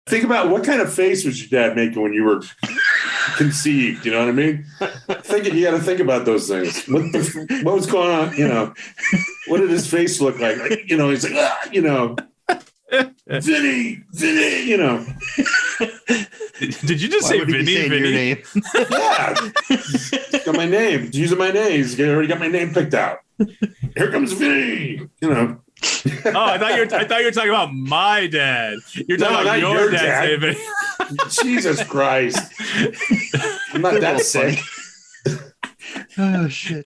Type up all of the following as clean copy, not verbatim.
Think about what kind of face was your dad making when you were conceived. You know what I mean? You got to think about those things. What was going on? You know, what did his face look like? Like, you know, he's like, you know, Vinnie, you know. Did you just say Vinnie? Your name? Yeah, got my name. Using my name. He's already got my name picked out. Here comes Vinnie. You know. Oh, I thought you were talking about my dad. You're talking about your dad, David. Jesus Christ. I'm not that sick. Oh, shit.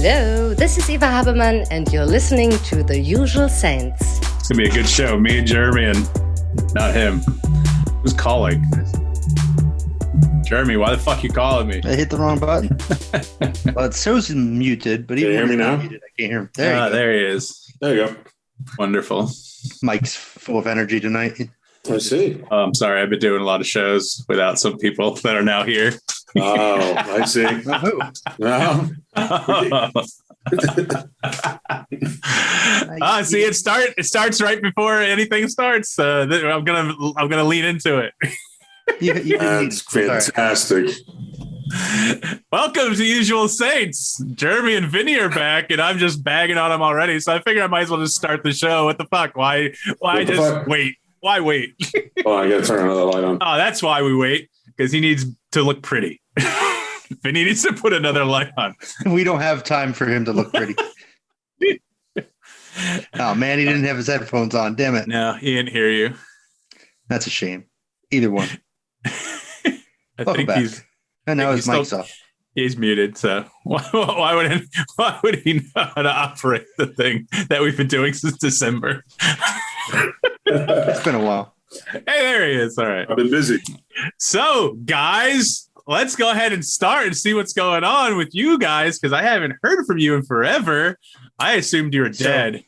Hello, this is Eva Habermann, and you're listening to The Usual Saints. It's going to be a good show. Me and Jeremy and not him. Who's calling? Jeremy, why the fuck you calling me? I hit the wrong button. Well, it shows him muted, but Can you hear me now? Muted, I can't hear him. There he is. There you go. Wonderful. Mike's full of energy tonight. I see. I'm sorry. I've been doing a lot of shows without some people that are now here. Oh, I see. No. See, it starts right before anything starts. I'm gonna lean into it. That's fantastic. Welcome to Usual Saints. Jeremy and Vinnie are back, and I'm just bagging on them already. So I figure I might as well just start the show. What the fuck? Why just wait? Why wait? Oh, I gotta turn another light on. Oh, that's why we wait, because he needs to look pretty. Vinnie needs to put another light on. We don't have time for him to look pretty. Oh, man, he didn't have his headphones on. Damn it. No, he didn't hear you. That's a shame. Either one. I think he's... And now his mic's off. He's muted, so why would he know how to operate the thing that we've been doing since December? It's been a while. Hey, there he is. All right. I've been busy. So, guys, let's go ahead and start and see what's going on with you guys, because I haven't heard from you in forever. I assumed you were dead.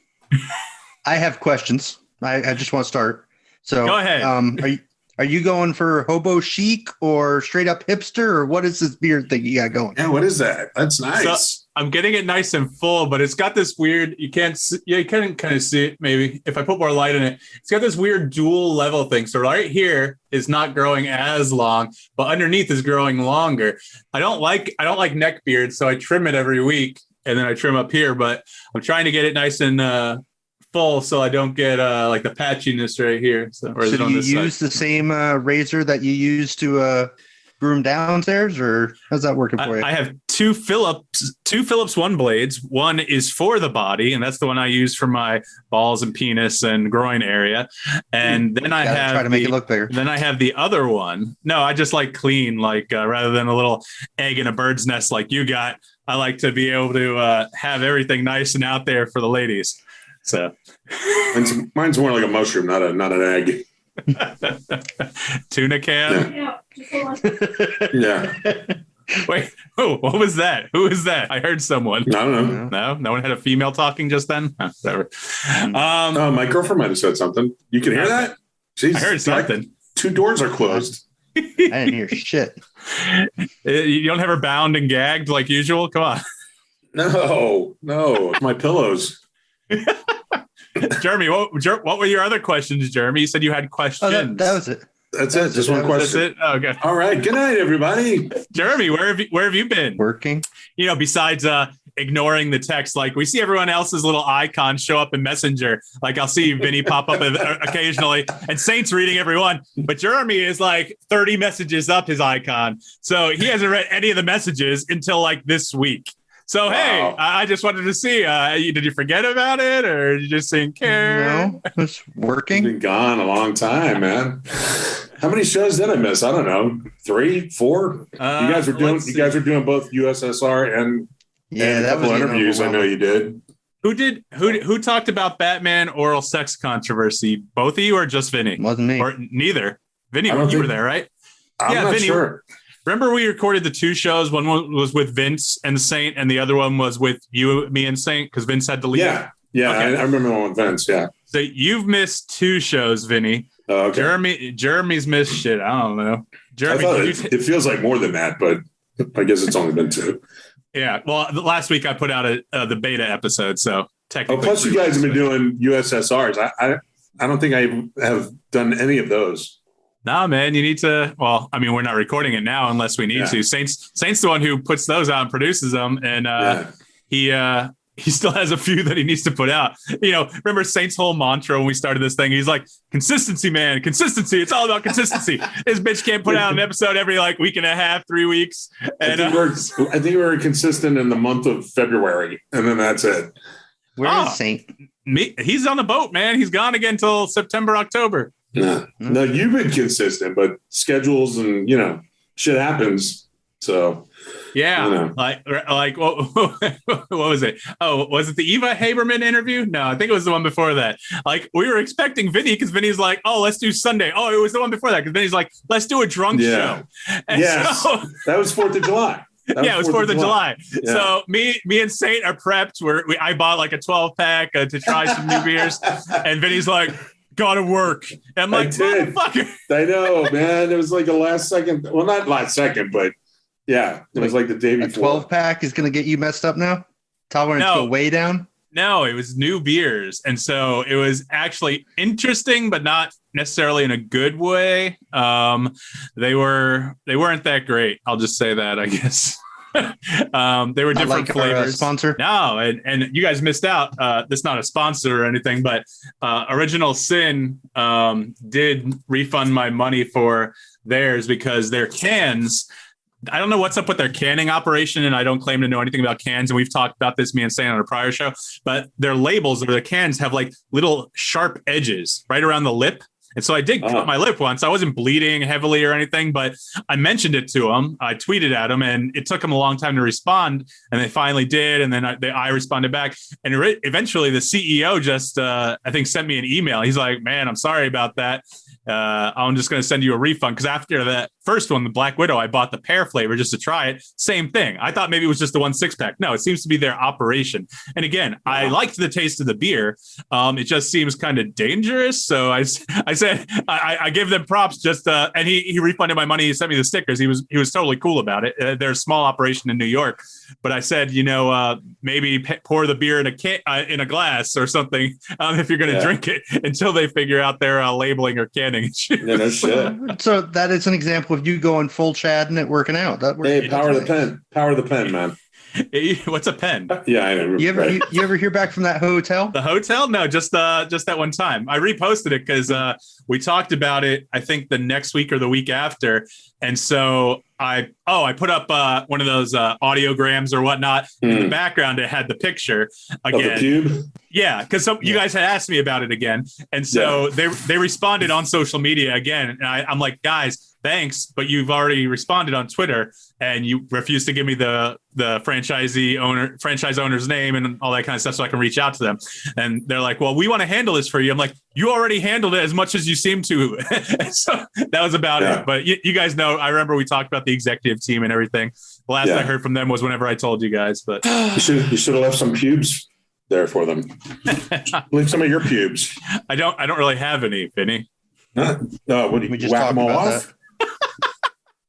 I have questions. I just want to start. So go ahead. Are you going for hobo chic or straight up hipster, or what is this beard thing you got going? Yeah, what is that? That's nice. So, I'm getting it nice and full, but it's got this weird, you can kind of see it maybe if I put more light in it. It's got this weird dual level thing. So right here is not growing as long, but underneath is growing longer. I don't like neck beards, so I trim it every week and then I trim up here, but I'm trying to get it nice and full so I don't get like the patchiness right here. So do you use the same razor that you use to groom downstairs, or how's that working for you? I have two Phillips 1 blades. One is for the body, and that's the one I use for my balls and penis and groin area. And then I have try to make it look bigger. Then I have the other one. No, I just like clean, like rather than a little egg in a bird's nest like you got. I like to be able to have everything nice and out there for the ladies. So mine's more like a mushroom, not an egg. Tuna can. Yeah. Wait, what was that? Who is that? I heard someone. I don't No know. No one had a female talking just then. Whatever. My girlfriend might have said something. You can hear that? I heard something. Like 2 doors are closed. I didn't hear shit. You don't have her bound and gagged like usual? Come on. No, it's my pillows. Jeremy, what were your other questions, Jeremy? You said you had questions. Oh, that was it. That's it. Just one question. That's it? Oh, okay. All right. Good night, everybody. Jeremy, where have you been? Working. You know, besides ignoring the text, like we see everyone else's little icons show up in Messenger. Like I'll see Vinnie pop up occasionally, and Saint's reading everyone. But Jeremy is like 30 messages up his icon, so he hasn't read any of the messages until like this week. So, Hey, I just wanted to see, did you forget about it, or you just didn't care? No, it's working. Been gone a long time, man. How many shows did I miss? I don't know. 3, 4? You guys were doing both USSR and a couple interviews. I know you did. Who talked about Batman oral sex controversy? Both of you or just Vinnie? Wasn't me. Or neither? Vinnie, you were there, right? I'm not Vinnie, sure. Remember we recorded the 2 shows. One was with Vince and Saint, and the other one was with you, me, and Saint because Vince had to leave. Yeah, Okay. I remember the one with Vince. Yeah. So you've missed 2 shows, Vinny. Oh, okay. Jeremy's missed shit. I don't know. Jeremy, it feels like more than that, but I guess it's only been 2. Yeah. Well, last week I put out the beta episode, so technically. Plus, you guys have been doing USSRs. I don't think I have done any of those. Nah, man, you need to. Well, I mean, we're not recording it now unless we need to. Saint's the one who puts those out and produces them, and he still has a few that he needs to put out. Remember Saint's whole mantra when we started this thing? He's like, consistency, man, consistency. It's all about consistency. This bitch can't put out an episode every week and a half, 3 weeks. And I think we were consistent in the month of February, and then that's it. Where is Saint? He's on the boat, man. He's gone again till September, October. No, you've been consistent, but schedules and shit happens. So yeah, like what was it? Oh, was it the Eva Haberman interview? No, I think it was the one before that. Like we were expecting Vinny because Vinny's like, oh, let's do Sunday. Oh, it was the one before that because Vinny's like, let's do a drunk show. And so, that was 4th of July. It was 4th of July. Yeah. So me and Saint are prepped. I bought like a 12-pack to try some new beers, and Vinny's like, gotta work. And I'm like, motherfucker. I know, man. It was like a last second. Well, not last second, but yeah, it was like the day before. 12-pack is going to get you messed up now? Tolerance go way down? No, it was new beers. And so it was actually interesting, but not necessarily in a good way. They weren't that great. I'll just say that, I guess. They were different flavors. Sponsor? No, and you guys missed out. This is not a sponsor or anything, but Original Sin did refund my money for theirs because their cans, I don't know what's up with their canning operation, and I don't claim to know anything about cans. And we've talked about this, me and Sam, on a prior show, but their labels or their cans have like little sharp edges right around the lip. And so I did cut my lip once. I wasn't bleeding heavily or anything, but I mentioned it to them. I tweeted at them, and it took them a long time to respond. And they finally did. And then I responded back. And eventually the CEO just, I think, sent me an email. He's like, man, I'm sorry about that. I'm just going to send you a refund. Because after that first one, the Black Widow, I bought the pear flavor just to try it. Same thing. I thought maybe it was just the 1 6-pack. No, it seems to be their operation. And again, I liked the taste of the beer. It just seems kind of dangerous. So I said, I gave them props just, and he refunded my money. He sent me the stickers. He was totally cool about it. They're a small operation in New York. But I said, maybe pour the beer in a glass or something if you're going to drink it until they figure out their labeling or canning. Yeah, no shit. So that is an example of you going full Chad and it working out. Hey, power the pen, man. What's a pen? Yeah, I know. You ever hear back from that hotel? The hotel? No, just that one time. I reposted it because we talked about it, I think the next week or the week after. And so I put up one of those audiograms or whatnot. In the background, it had the picture again. Of the cube? Yeah, because you guys had asked me about it again. And so they responded on social media again. And I'm like, guys, thanks, but you've already responded on Twitter and you refused to give me the franchise owner's name and all that kind of stuff so I can reach out to them. And they're like, well, we want to handle this for you. I'm like, you already handled it as much as you seem to. So that was about it. But you guys know, I remember we talked about the executive team and everything. The last I heard from them was whenever I told you guys. But you should have left some pubes there for them. Leave some of your pubes. I don't really have any, Vinny. No, what do you whack them all off?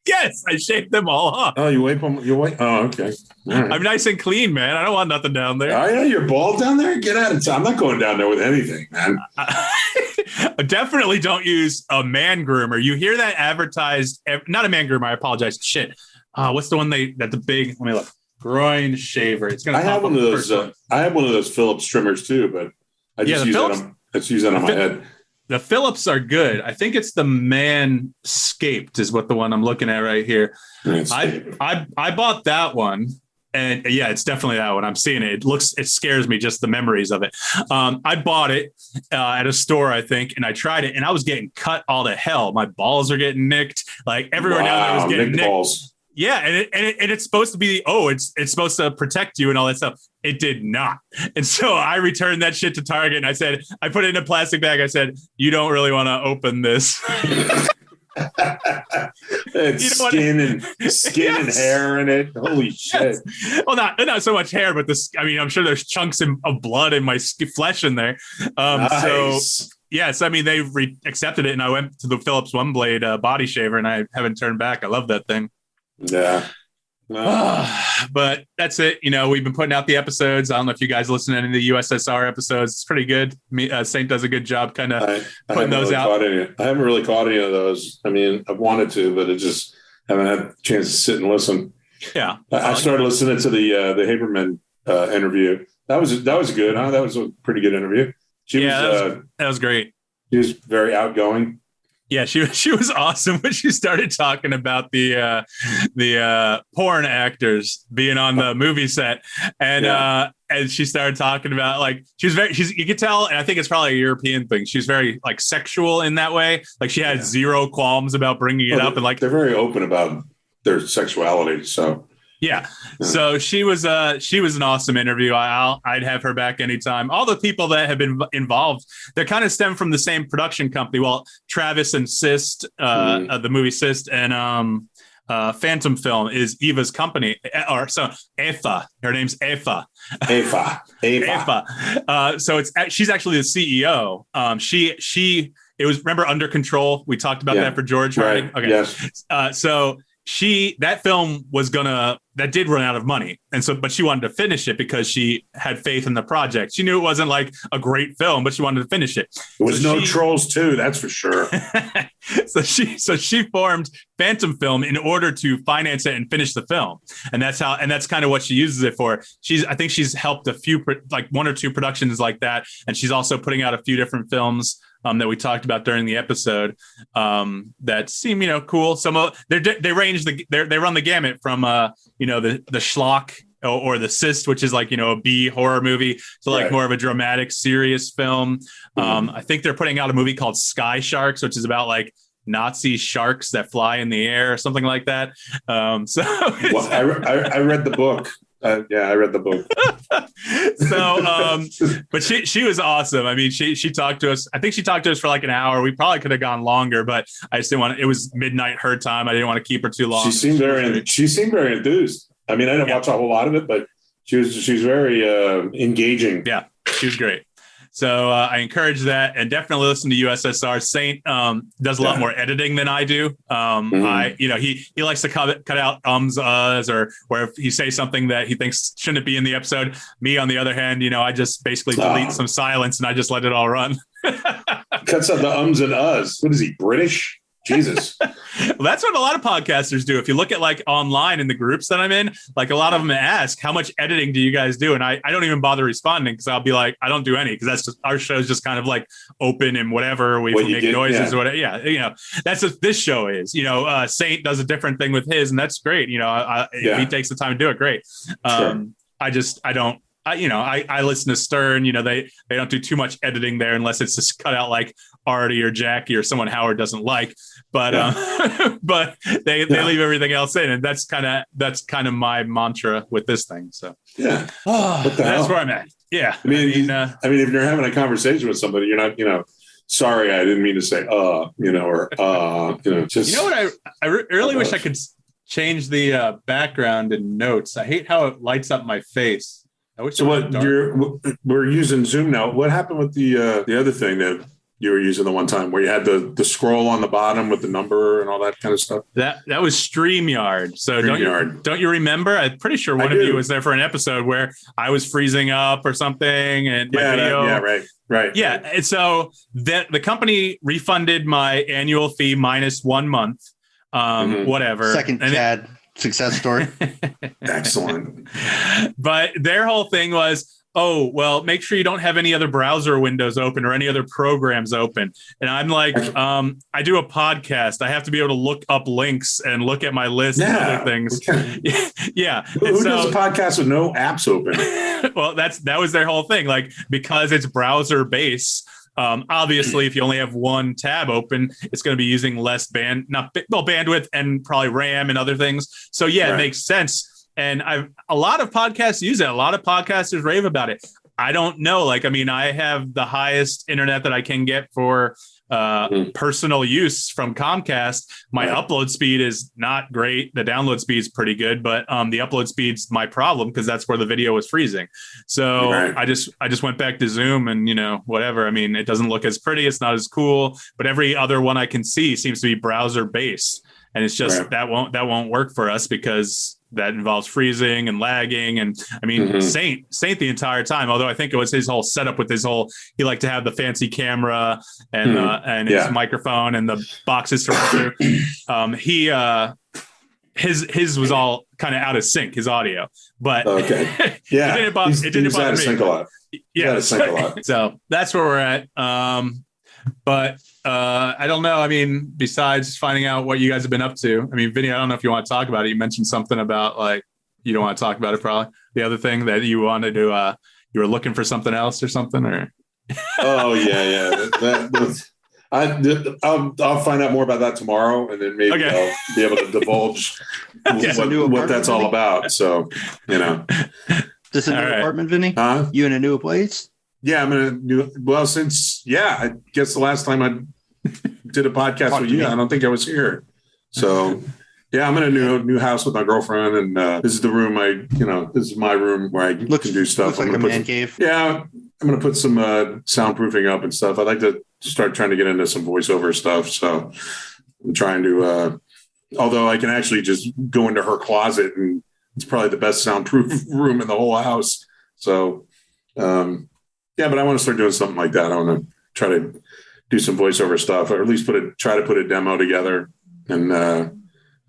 Yes, I shaved them all off. Oh, you wipe them? Oh, okay. Right. I'm nice and clean, man. I don't want nothing down there. Oh, yeah, you're bald down there? Get out of town. I'm not going down there with anything, man. Definitely don't use a man groomer. You hear that advertised? Not a man groomer. I apologize. Shit. What's the one let me look. Groin shaver. It's gonna. I have one of those. I have one of those Phillips trimmers too, but I just use that on my head. The Phillips are good. I think it's the Manscaped is what the one I'm looking at right here. I bought that one, and yeah, it's definitely that one. I'm seeing it. It scares me just the memories of it. I bought it at a store, I think, and I tried it, and I was getting cut all to hell. My balls are getting nicked. Like everywhere down there was getting nicked. Balls. Yeah, and it's supposed to be, it's supposed to protect you and all that stuff. It did not. And so I returned that shit to Target and I put it in a plastic bag. I said, you don't really want to open this. It's skin and hair in it. Holy shit. Well, not so much hair, but this, I mean, I'm sure there's chunks of blood in my flesh in there. Nice. So yes, I mean, they accepted it, and I went to the Philips One Blade body shaver, and I haven't turned back. I love that thing. Yeah. But that's it. You know, we've been putting out the episodes. I don't know if you guys listen to any of the USSR episodes. It's pretty good. Saint does a good job kind of putting those out. I haven't really caught any of those. I mean, I've wanted to, but it just haven't had a chance to sit and listen. Yeah. I started listening to the Haberman interview. That was good, huh? That was a pretty good interview. That was great. She was very outgoing. Yeah, she was awesome when she started talking about the porn actors being on the movie set, and she started talking about, like, you could tell, and I think it's probably a European thing. She's very, like, sexual in that way. Like, she had zero qualms about bringing it up, and, like, they're very open about their sexuality. So yeah. So she was an awesome interview. I'd have her back anytime. All the people that have been involved, they kind of stem from the same production company. Well, Travis and Sist, the movie Sist, and Phantom Film is Eva's company, or so Eva. Her name's Eva. Eva. So she's actually the CEO. It was, remember, Under Control. We talked about that for George. Right. Okay. Yes. So that film that did run out of money. And so, but she wanted to finish it because she had faith in the project. She knew it wasn't like a great film, but she wanted to finish it. It was Trolls 2, that's for sure. So she formed Phantom Film in order to finance it and finish the film. And that's kind of what she uses it for. I think she's helped a few, like one or two productions like that. And she's also putting out a few different films that we talked about during the episode that seem, cool. Some they run the gamut from the schlock or the Cyst, which is like, a B horror movie, to like more of a dramatic, serious film. I think they're putting out a movie called Sky Sharks, which is about like Nazi sharks that fly in the air or something like that. I read the book. I read the book. But she was awesome. I mean, she talked to us. I think she talked to us for like an hour. We probably could have gone longer, but I just didn't want to. It was midnight her time. I didn't want to keep her too long. She seemed very enthused. I mean, I didn't watch a whole lot of it, but she was very engaging. Yeah, she was great. So I encourage that, and definitely listen to USSR. Saint does a lot more editing than I do. He likes to cut out uhs, or where if he says something that he thinks shouldn't be in the episode. Me, on the other hand, I just basically delete some silence and I just let it all run. Cuts out the ums and uhs. What is he, British? Jesus. Well, that's what a lot of podcasters do. If you look at like online in the groups that I'm in, like a lot of them ask, how much editing do you guys do? And I don't even bother responding, because I'll be like, I don't do any, because that's just, our show is just kind of like open and whatever. We make noises or whatever. Yeah. That's what this show is. Saint does a different thing with his, and that's great. If he takes the time to do it, great. Sure. I listen to Stern, they don't do too much editing there unless it's just cut out like Artie or Jackie or someone Howard doesn't like, but they leave everything else in. And that's kind of my mantra with this thing. So that's where I'm at. Yeah. I mean, if you're having a conversation with somebody, you're not, sorry, I didn't mean to say, just, what I really wish I could change the background and notes. I hate how it lights up my face. We're using Zoom now. What happened with the other thing that you were using the one time where you had the scroll on the bottom with the number and all that kind of stuff? That was StreamYard. So don't you remember? I'm pretty sure one of you was there for an episode where I was freezing up or something, and my video. Right. Yeah. And so the company refunded my annual fee minus 1 month. Whatever. Second CAD success story. Excellent. But their whole thing was, oh, well, make sure you don't have any other browser windows open or any other programs open. And I'm like, I do a podcast. I have to be able to look up links and look at my list and other things. Yeah. Who does a podcast with no apps open? Well, that was their whole thing. Like, because it's browser based, obviously, if you only have one tab open, it's going to be using less bandwidth and probably RAM and other things. So it makes sense. And a lot of podcasts use it. A lot of podcasters rave about it. I don't know. Like, I mean, I have the highest internet that I can get for personal use from Comcast. My upload speed is not great. The download speed is pretty good, but the upload speed's my problem because that's where the video was freezing. So I just went back to Zoom and, you know, whatever. I mean, it doesn't look as pretty. It's not as cool, but every other one I can see seems to be browser based. And it's just that won't work for us because that involves freezing and lagging. And I mean, Saint the entire time, although I think it was his whole setup with his whole, he liked to have the fancy camera and his microphone and the boxes to run through. His was all kind of out of sync, his audio, but it didn't bother me. Sync a lot. Yeah. So that's where we're at. But I don't know. I mean, besides finding out what you guys have been up to, I mean, Vinnie, I don't know if you want to talk about it. You mentioned something about like, you don't want to talk about it probably. The other thing that you wanted to, you were looking for something else or something or. Oh yeah. I'll find out more about that tomorrow and then maybe I'll be able to divulge what that's all about. So, you know. This a new apartment, Vinnie? You in a new place? Yeah, I'm in I guess the last time I did a podcast with you, I don't think I was here. So yeah, I'm in a new house with my girlfriend and this is the room this is my room where I can do stuff. Looks like a man cave. Yeah, I'm going to put some soundproofing up and stuff. I'd like to start trying to get into some voiceover stuff. So I'm trying to, although I can actually just go into her closet and it's probably the best soundproof room in the whole house. So, yeah, but I want to start doing something like that. I want to try to do some voiceover stuff, or at least try to put a demo together, and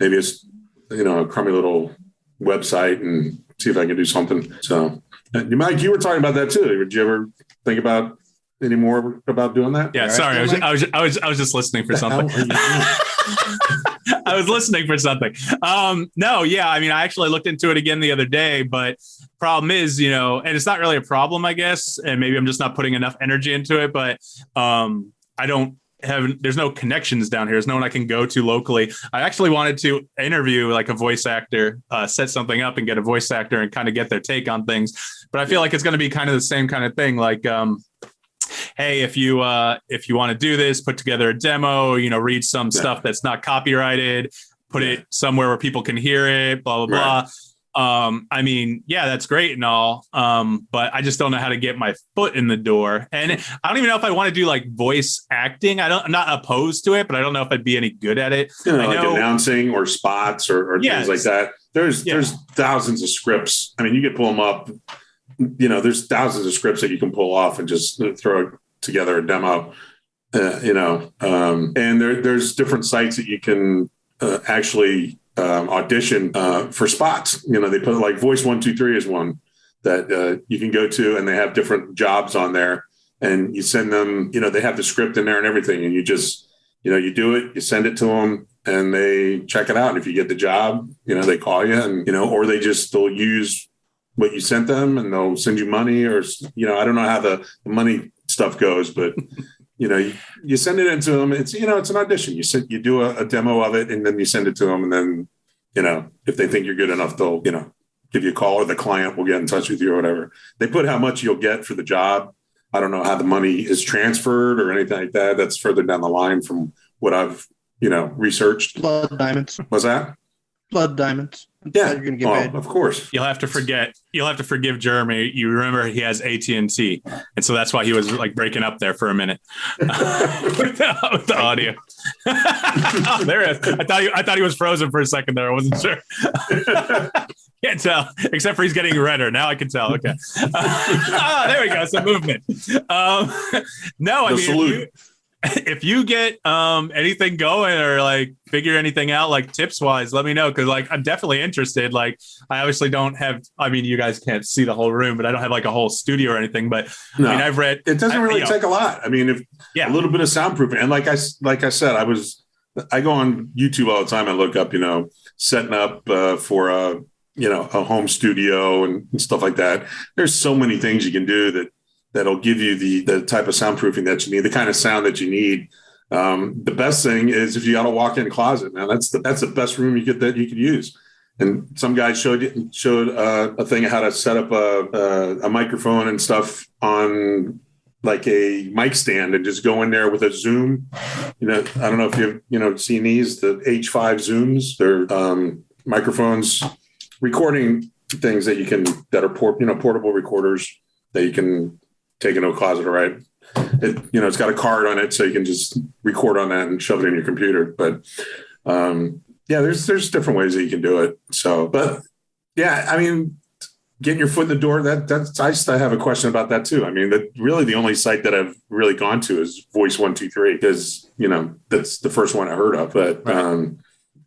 maybe it's a crummy little website, and see if I can do something. So, Mike, you were talking about that too. Did you ever think about any more about doing that? Yeah, sorry, I was just listening for something. I was listening for something. No, yeah, I mean, I actually looked into it again the other day, but problem is, and it's not really a problem, I guess, and maybe I'm just not putting enough energy into it, but there's no connections down here. There's no one I can go to locally. I actually wanted to interview like a voice actor, set something up and get a voice actor and kind of get their take on things. But I feel like it's going to be kind of the same kind of thing. Like, hey, if you want to do this, put together a demo, read some stuff that's not copyrighted, put it somewhere where people can hear it, blah, blah, blah. I mean, yeah, that's great and all. But I just don't know how to get my foot in the door. And I don't even know if I want to do like voice acting. I'm not opposed to it, but I don't know if I'd be any good at it. I know, like announcing or spots or things like that. There's thousands of scripts. I mean, you could pull them up. There's thousands of scripts that you can pull off and just throw together a demo. And there's different sites that you can actually audition for spots. They put like Voice 123 is one that you can go to, and they have different jobs on there, and you send them. They have the script in there and everything, and you just you do it, you send it to them, and they check it out. And if you get the job, they call you, and or they'll use what you sent them, and they'll send you money, or I don't know how the money stuff goes, but you send it into them. It's it's an audition. You do a demo of it, and then you send it to them, and then if they think you're good enough, they'll give you a call, or the client will get in touch with you or whatever. They put how much you'll get for the job. I don't know how the money is transferred or anything like that. That's further down the line from what I've researched. Blood diamonds. What's that? Blood diamonds. Yeah, you're gonna get paid. Of course. You'll have to forgive Jeremy. You remember he has AT&T, and so that's why he was like breaking up there for a minute with the audio. Oh, there it is. I thought he was frozen for a second there. I wasn't sure. Can't tell, except for he's getting redder. Now I can tell. Okay. There we go. Some movement. No, I mean, salute. If you get anything going or like figure anything out, like tips wise, let me know. Cause like, I'm definitely interested. Like I obviously don't have, I mean, you guys can't see the whole room, but I don't have like a whole studio or anything, but no, I mean, I've read, it doesn't really take a lot. I mean, a little bit of soundproofing. And like I said, I go on YouTube all the time. I look up, setting up for a home studio and stuff like that. There's so many things you can do that'll give you the type of soundproofing that you need, the kind of sound that you need. The best thing is if you got a walk-in closet, man, that's the best room you could use. And some guy showed a thing of how to set up a microphone and stuff on like a mic stand and just go in there with a Zoom. I don't know if you've seen these, the H5 Zooms. They're microphones recording things that are portable recorders that you can take into a closet, right? It's got a card on it, so you can just record on that and shove it in your computer. But there's different ways that you can do it. So, but yeah, I mean, getting your foot in the door, I have a question about that too. I mean, really the only site that I've really gone to is Voice 123 because, that's the first one I heard of. But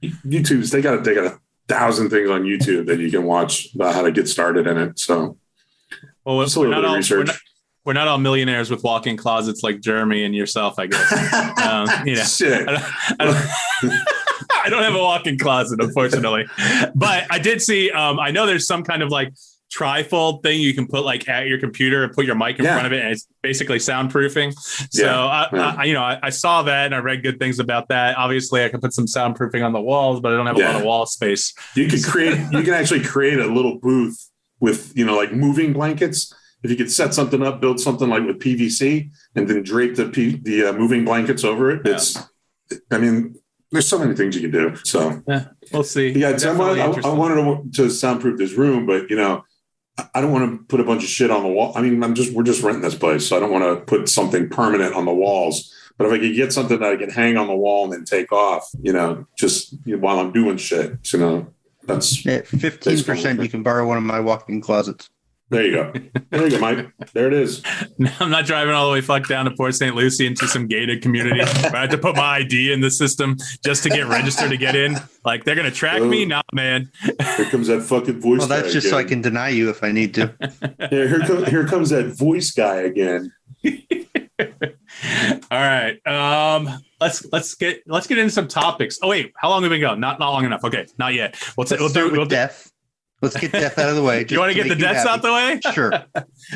YouTube's, they got 1,000 things on YouTube that you can watch about how to get started in it. So, well, just a little bit of research. We're not all millionaires with walk-in closets like Jeremy and yourself, I guess. Shit. I don't have a walk-in closet, unfortunately. But I did see, I know there's some kind of like trifold thing you can put like at your computer and put your mic in front of it, and it's basically soundproofing. So I saw that and I read good things about that. Obviously, I can put some soundproofing on the walls, but I don't have a lot of wall space. You can actually create a little booth with like moving blankets. If you could set something up, build something like with PVC, and then drape the moving blankets over it. There's so many things you can do. So we'll see. Yeah, I wanted to soundproof this room, but I don't want to put a bunch of shit on the wall. I mean, we're just renting this place, so I don't want to put something permanent on the walls. But if I could get something that I can hang on the wall and then take off, just while I'm doing shit, that's 15%. You can borrow one of my walk-in closets. There you go. There you go, Mike. There it is. No, I'm not driving all the way down to Port St. Lucie into some gated community where I have to put my ID in the system just to get registered to get in. Like, they're going to track me? Nah, man. Here comes that fucking voice guy. Well, that's just again. so I can deny you if I need to. Yeah, here comes that voice guy again. All right. Let's get into some topics. Oh, wait. How long have we been going? Not long enough. Okay. Not yet. We'll do death. Let's get death out of the way. You want to get the deaths out the way? Sure.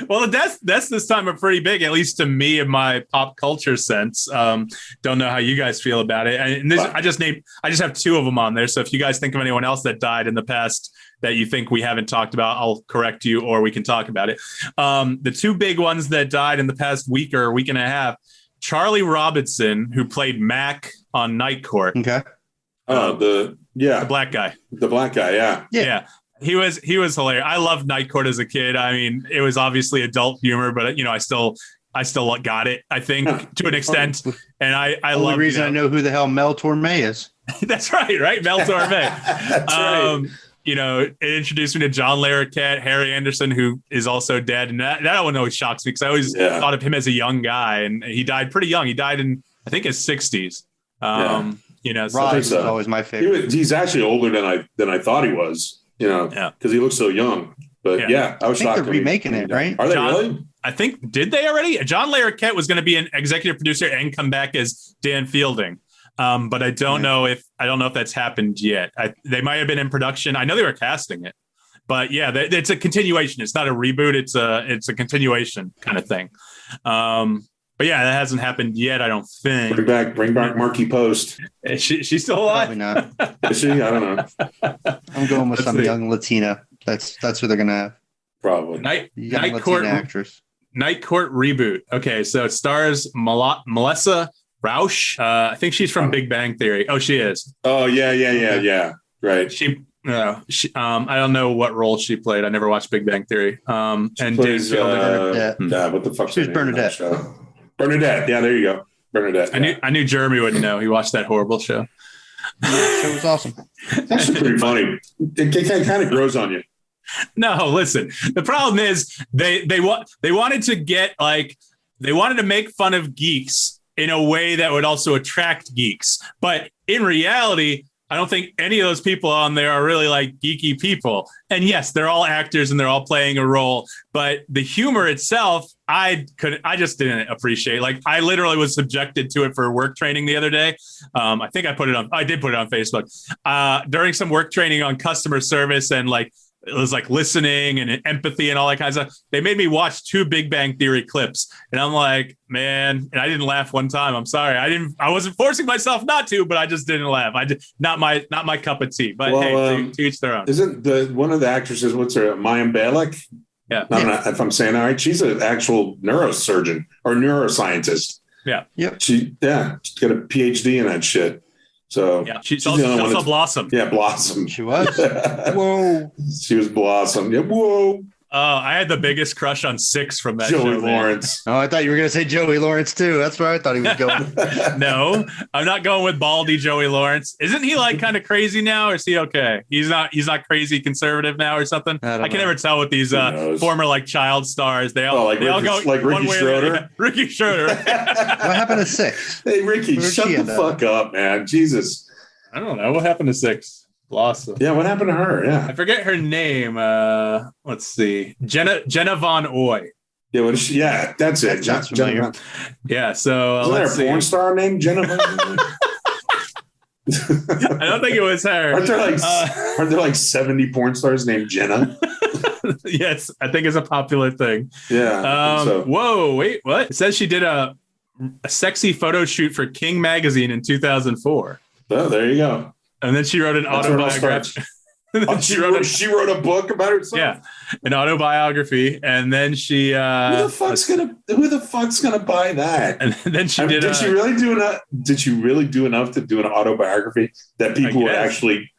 Well, the deaths this time are pretty big, at least to me in my pop culture sense. Don't know how you guys feel about it. And I just have two of them on there. So if you guys think of anyone else that died in the past that you think we haven't talked about, I'll correct you or we can talk about it. The two big ones that died in the past week or week and a half, Charlie Robinson, who played Mac on Night Court. Okay. The black guy. The black guy, yeah. Yeah. He was hilarious. I loved Night Court as a kid. I mean, it was obviously adult humor, but I still got it, I think, to an extent. And I love the reason I know who the hell Mel Torme is. That's right, Mel Torme. That's right. It introduced me to John Larroquette, Harry Anderson, who is also dead, and that one always shocks me because I always thought of him as a young guy, and he died pretty young. He died in I think his 60s. Rod was always my favorite. He's actually older than I thought he was. Because he looks so young. But I was shocked. They're remaking it, right? Are they really? I think, did they already? John Larroquette was going to be an executive producer and come back as Dan Fielding. But I don't know if that's happened yet. They might have been in production. I know they were casting it. But yeah, it's a continuation. It's not a reboot. It's a continuation kind of thing. But yeah, that hasn't happened yet, I don't think. Bring back Markie Post. Is she's still alive? Probably not. Is she? I don't know. I'm going with some young Latina. That's who they're going to have. Probably. Night Court actress. Night Court reboot. Okay, so it stars Melissa Rauch. I think she's from Big Bang Theory. Oh, she is. Oh, yeah. Right. She I don't know what role she played. I never watched Big Bang Theory. And plays, what the fuck? She's Bernadette. Bernadette. Yeah, there you go. Bernadette. I knew Jeremy wouldn't know. He watched that horrible show. The show was awesome. It's actually pretty funny. It kind of grows on you. No, listen. The problem is they wanted to make fun of geeks in a way that would also attract geeks. But in reality, I don't think any of those people on there are really like geeky people. And yes, they're all actors and they're all playing a role, but the humor itself, I just didn't appreciate. Like, I literally was subjected to it for work training the other day. I think I did put it on Facebook during some work training on customer service and like it was like listening and empathy and all that kind of stuff. They made me watch 2 Big Bang Theory clips, and I'm like, man, and I didn't laugh one time. I'm sorry, I wasn't forcing myself not to, but I just didn't laugh. Not my cup of tea. But hey, to each their own. Isn't one of the actresses? What's her? Mayim Bialik? Yeah, I don't know if I'm saying that right. She's an actual neurosurgeon or neuroscientist. Yeah, she's got a PhD in that shit. So yeah, she's also Blossom. Yeah, Blossom. She was. Whoa. She was Blossom. Yeah. Whoa. Oh, I had the biggest crush on Six from that Joey show. Lawrence. Oh, I thought you were going to say Joey Lawrence too. That's where I thought he was going. No, I'm not going with baldy Joey Lawrence. Isn't he like kind of crazy now, or is he okay? He's not crazy conservative now or something. I can never tell with these former like child stars. They all go like Ricky Schroeder. Ricky Schroeder. What happened to Six? Hey, Ricky, shut the fuck up, man. Jesus. I don't know what happened to Six. Blossom. Yeah, what happened to her? Yeah, I forget her name. Let's see, Jenna Von Oy. Yeah, what is she? Yeah, that's it. Jenna. Yeah, so isn't there a porn star named Jenna Von Oy? I don't think it was her. Aren't there like 70 porn stars named Jenna? Yes, I think it's a popular thing. Yeah. So. Whoa, wait, what? It says she did a sexy photo shoot for King magazine in 2004. Oh, there you go. And then she wrote an autobiography. She wrote a book about herself. Yeah, an autobiography, and then she. Who the fuck's gonna buy that? And then she did. Did she really do enough? Did she really do enough to do an autobiography that people would actually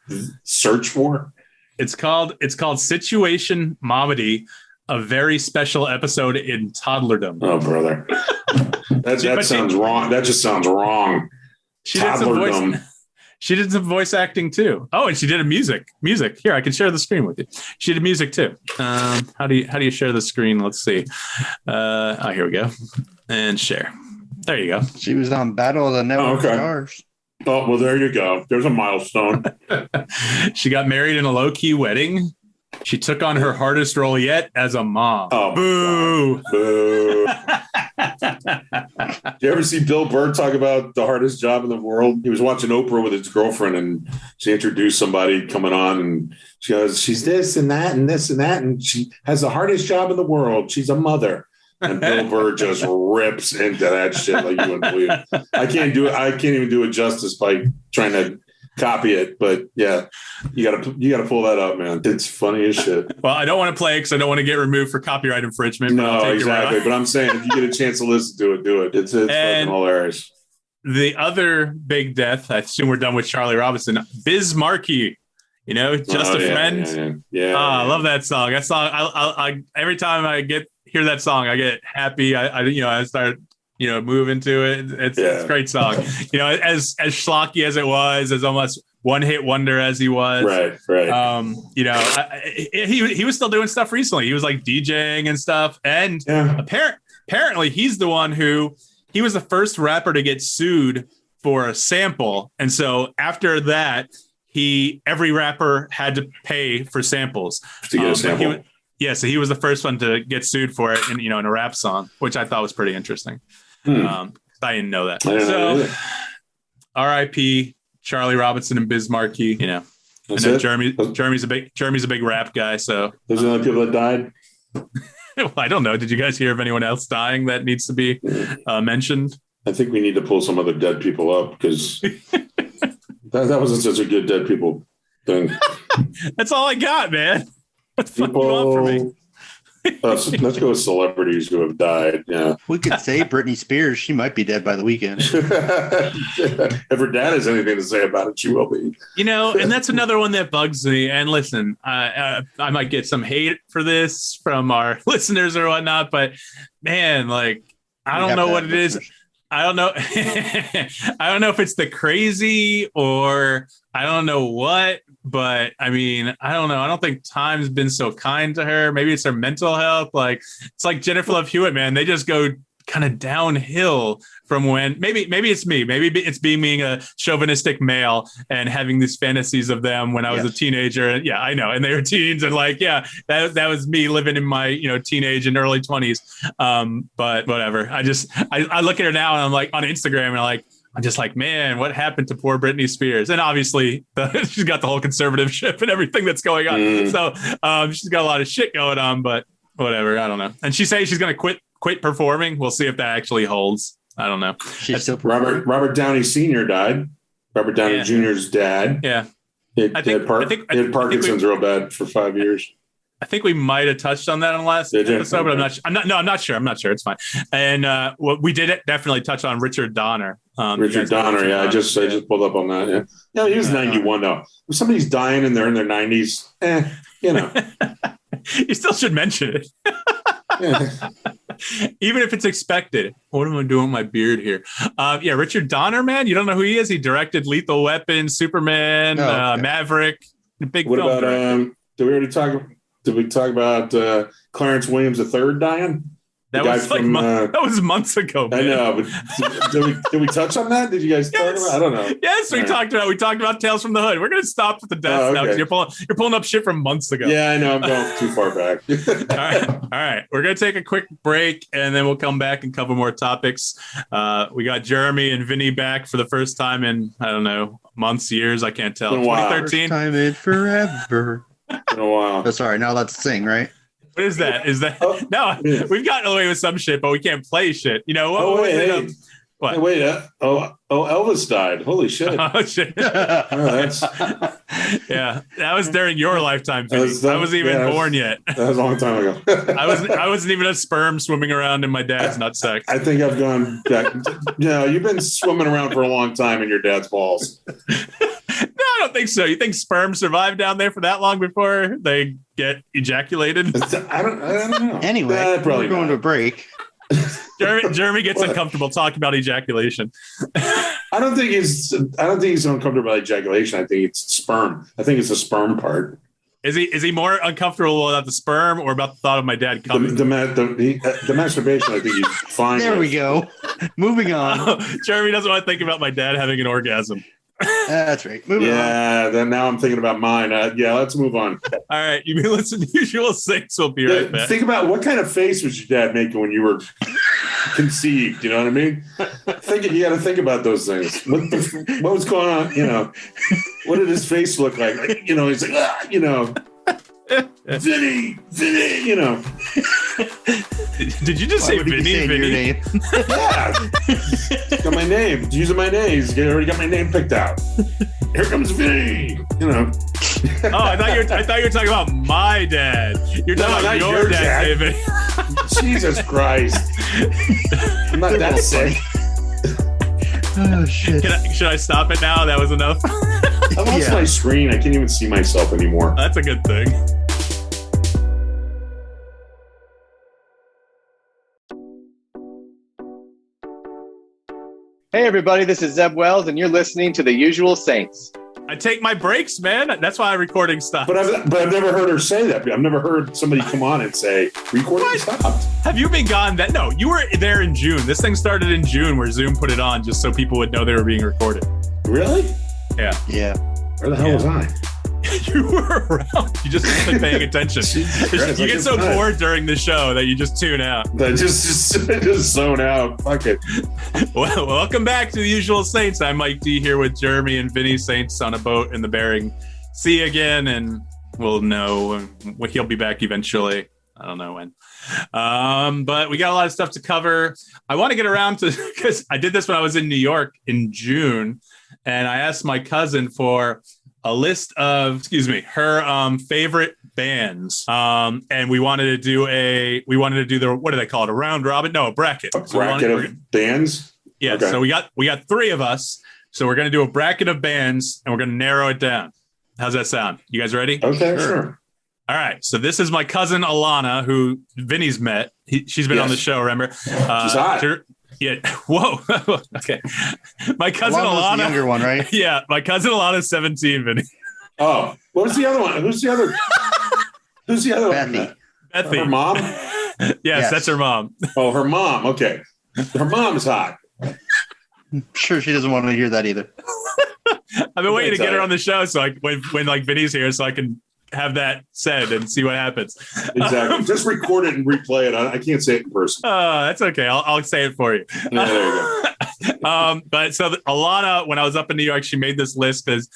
search for? It's called Situation Momedy, a very special episode in toddlerdom. Oh, brother, that sounds wrong. That just sounds wrong. She did some voice acting too. Oh, and she did music. Here, I can share the screen with you. She did music too. How do you share the screen? Let's see. Here we go. And share. There you go. She was on Battle of the Network Stars. Oh, well, there you go. There's a milestone. She got married in a low-key wedding. She took on her hardest role yet as a mom. Oh, boo. Boo. Do you ever see Bill Burr talk about the hardest job in the world? He was watching Oprah with his girlfriend, and she introduced somebody coming on, and she goes, she's this and that and this and that, and she has the hardest job in the world. She's a mother. And Bill Burr just rips into that shit like you wouldn't believe. I can't even do it justice by trying to copy it, but yeah, you gotta pull that up, man. It's funny as shit. Well, I don't want to play because I don't want to get removed for copyright infringement. No, exactly. But I'm saying if you get a chance to listen to it, do it. It's fucking hilarious. The other big death, I assume we're done with Charlie Robinson. Biz Markie, just a friend. Yeah. I love that song. That song. I every time I hear that song, I get happy. I start moving to it. It's a great song. As schlocky as it was, as almost one hit wonder as he was. Right. He was still doing stuff recently. He was like DJing and stuff. And apparently he's the one he was the first rapper to get sued for a sample. And so after that, every rapper had to pay for samples. To get a sample. So he was the first one to get sued for it in a rap song, which I thought was pretty interesting. I didn't know that. So R.I.P. Charlie Robinson and Biz Markie. I know Jeremy's a big rap guy. So those are the only people that died. Well, I don't know. Did you guys hear of anyone else dying that needs to be mentioned? I think we need to pull some other dead people up because that wasn't such a good dead people thing. That's all I got, man. What the fuck you want from me? Let's go with celebrities who have died. Yeah, we could say Britney Spears. She might be dead by the weekend. If her dad has anything to say about it, she will be. And that's another one that bugs me. And listen, I might get some hate for this from our listeners or whatnot, but man, like I don't know what it is. I don't know. I don't know if it's the crazy or I don't know what, but I mean, I don't know. I don't think time's been so kind to her. Maybe it's her mental health. Like it's like Jennifer Love Hewitt, man. They just go kind of downhill from when maybe it's me. Maybe it's being a chauvinistic male and having these fantasies of them when I was a teenager. And yeah, I know. And they were teens and like, yeah, that was me living in my, teenage and early 20s. But whatever. I look at her now and I'm like on Instagram and I'm like, I'm just like, man, what happened to poor Britney Spears? And obviously, she's got the whole conservativeship and everything that's going on. So she's got a lot of shit going on, but whatever. I don't know. And she says she's going to quit performing. We'll see if that actually holds. I don't know. Robert Downey Sr. died. Robert Downey Jr.'s dad. Yeah. He had Parkinson's real bad for 5 years. I think we might have touched on that in the last episode, but I'm not sure. I'm not sure. It's fine. And we did definitely touch on Richard Donner. Richard Donner. Yeah. I just pulled up on that. Yeah. He was 91 though. If somebody's dying and they're in their 90s, you know. You still should mention it. Even if it's expected. What am I doing with my beard here? Richard Donner, man. You don't know who he is? He directed Lethal Weapon, Superman, Maverick. Big what film. About did we talk about Clarence Williams III dying? That was months ago, man. I know, but did we touch on that? Did you guys talk about? I don't know. Yes, we talked about Tales from the Hood. We're gonna stop with the deaths now because you're pulling up shit from months ago. Yeah, I know. I'm going too far back. All right. We're gonna take a quick break and then we'll come back and cover more topics. We got Jeremy and Vinnie back for the first time in I don't know months, years. I can't tell. 2013. First time in forever. Been a while. Oh, sorry. Now let's sing, right? What is that? No? We've gotten away with some shit, but we can't play shit. You know what? What? Hey, wait. Elvis died. Holy shit! Oh shit! Yeah, that was during your lifetime. I wasn't even born yet. That was a long time ago. I wasn't even a sperm swimming around in my dad's nutsack. I think I've gone back. You've been swimming around for a long time in your dad's balls. No, I don't think so. You think sperm survive down there for that long before they get ejaculated? I don't know. Anyway, we're going to a break. Jeremy gets uncomfortable talking about ejaculation. I don't think he's uncomfortable about ejaculation. I think it's sperm. I think it's the sperm part. Is he more uncomfortable about the sperm or about the thought of my dad coming? The masturbation, I think he's fine. There we go. Moving on. Jeremy doesn't want to think about my dad having an orgasm. That's right. Moving on. Then now I'm thinking about mine. Let's move on. All right. You've been listening to Usual Saints. We'll be right back. Think about what kind of face was your dad making when you were conceived? You know what I mean? You got to think about those things. What was going on? You know, what did his face look like? He's like, Vinnie, you know. Did you just say Vinnie? Name? Yeah. Got my name. Using my name. He's already got my name picked out. Here comes Vinnie. You know. Oh, I thought you were talking about my dad. You're talking about your dad, David. Jesus Christ. I'm not that sick. Oh shit. Should I stop it now? That was enough. I lost my screen. I can't even see myself anymore. That's a good thing. Hey everybody, this is Zeb Wells, and you're listening to The Usual Saints. I take my breaks, man. That's why recording stopped. But I've never heard her say that. I've never heard somebody come on and say, recording stopped. Have you been gone that? No, you were there in June. This thing started in June where Zoom put it on just so people would know they were being recorded. Really? Yeah. Yeah. Where the hell was I? You were around. You just weren't paying attention. You get so bored during the show that you just tune out. I just zone out. Fuck it. Well, welcome back to The Usual Saints. I'm Mike D here with Jeremy and Vinnie Saints on a boat in the Bering Sea again, and we'll know he'll be back eventually. I don't know when. But we got a lot of stuff to cover. I want to get around to, because I did this when I was in New York in June, and I asked my cousin for a list of, her favorite bands. And we wanted to do the, what do they call it? A round robin? No, a bracket. A bracket of bands? Yeah. Okay. So we got three of us. So we're going to do a bracket of bands and we're going to narrow it down. How's that sound? You guys ready? Okay, sure. All right. So this is my cousin, Alannah, who Vinny's met. She's been on the show, remember? She's hot. Yeah. Whoa. Okay. My cousin Alannah. The younger one, right? Yeah. My cousin Alannah's 17, Vinny. Oh, what was the other one? Who's the other Bethy. one? Bethy. Her mom? Yes, that's her mom. Oh, her mom. Okay. Her mom's hot. I'm sure she doesn't want to hear that either. I've been waiting to get her on the show so when like Vinny's here so I can have that said and see what happens. Exactly. Just record it and replay it. I can't say it in person. That's okay. I'll say it for you. Yeah, there you go. But so Alannah, when I was up in New York, she made this list because,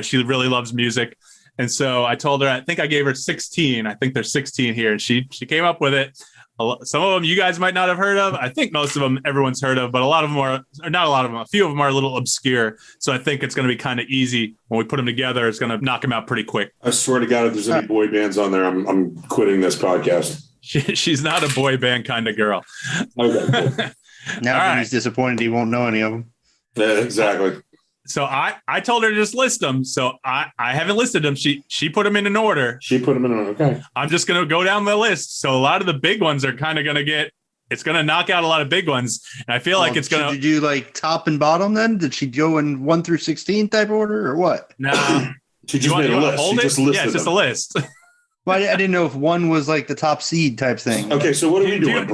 she really loves music. And so I told her, I think I gave her 16. I think there's 16 here. And she came up with it. Some of them you guys might not have heard of. I think most of them everyone's heard of, but a lot of them are, or not a lot of them, a few of them are a little obscure. So I think it's going to be kind of easy when we put them together. It's going to knock them out pretty quick. I swear to God, if there's any boy bands on there, I'm quitting this podcast. She's not a boy band kind of girl. Okay, cool. Now he's disappointed he won't know any of them. Yeah, exactly. So I told her to just list them. So I haven't listed them. She put them in an order. She put them in an order. Okay. I'm just going to go down the list. So a lot of the big ones are kind of going to it's going to knock out a lot of big ones. And I feel like it's going to. Did you like top and bottom then? Did she go in 1 through 16 type order or what? No. She just made a list. She just listed it's just a list. Well, I didn't know if one was like the top seed type thing. Okay. So what are we doing?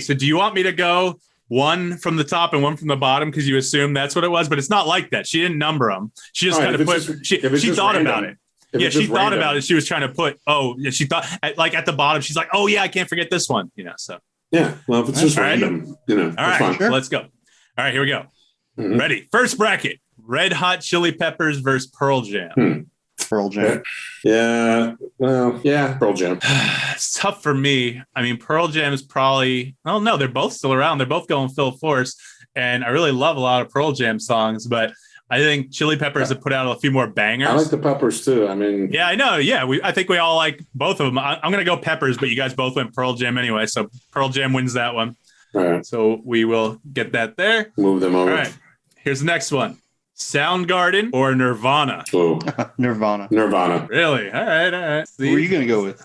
So do you want me to go one from the top and one from the bottom because you assume that's what it was, but it's not like that. She didn't number them. She just kind of put. She thought about it. Yeah, she thought about it. She was trying to put. She thought like at the bottom. She's like, oh yeah, I can't forget this one. So yeah. Well, if it's just random, all right, fine. Sure. Let's go. All right, here we go. Mm-hmm. Ready? First bracket: Red Hot Chili Peppers versus Pearl Jam. Pearl Jam. Yeah. Well, yeah, Pearl Jam. It's tough for me. I mean, Pearl Jam is probably, no, they're both still around. They're both going full force. And I really love a lot of Pearl Jam songs, but I think Chili Peppers have put out a few more bangers. I like the Peppers too. I mean, yeah, I know. Yeah. I think we all like both of them. I'm going to go Peppers, but you guys both went Pearl Jam anyway. So Pearl Jam wins that one. All right. So we will get that there. Move them over. All right. Here's the next one. Soundgarden or Nirvana? Oh, Nirvana. Really? All right. See? Who are you gonna go with?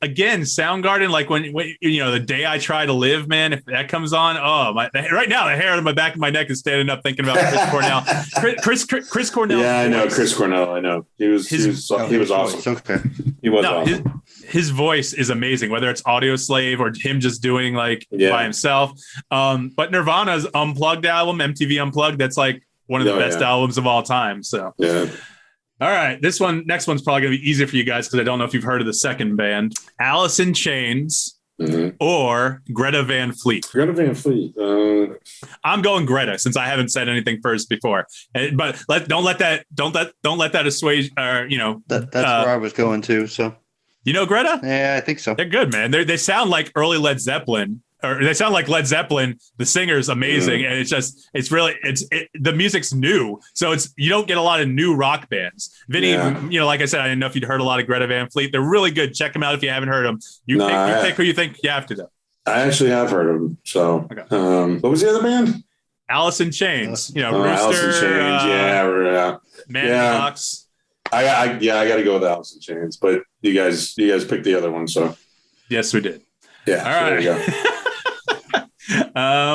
Again, Soundgarden. Like when the Day I Try to Live, man. If that comes on, right now the hair on my back of my neck is standing up thinking about Chris Cornell. Chris Cornell. Yeah, I know Chris Cornell. I know he was awesome. Okay, he was awesome. His voice is amazing, whether it's Audio Slave or him just doing by himself. But Nirvana's Unplugged album, MTV Unplugged, that's like one of the best albums of all time. So, yeah. All right. Next one's probably going to be easier for you guys because I don't know if you've heard of the second band. Alice in Chains or Greta Van Fleet. Greta Van Fleet. I'm going Greta since I haven't said anything first before. But don't let that assuage. That's where I was going to. So you know Greta? Yeah, I think so. They're good, man. They sound like early Led Zeppelin. Or they sound like Led Zeppelin. The singer's amazing, and the music's new, so you don't get a lot of new rock bands. Vinnie, like I said, I didn't know if you'd heard a lot of Greta Van Fleet. They're really good. Check them out if you haven't heard them. You pick who you think you have to though. I actually have heard of them. So, okay. What was the other band? Alice in Chains. Rooster. Alice in Chains. Man Fox. I got to go with Alice in Chains, but you guys picked the other one, so yes, we did. Yeah. All right. There you go.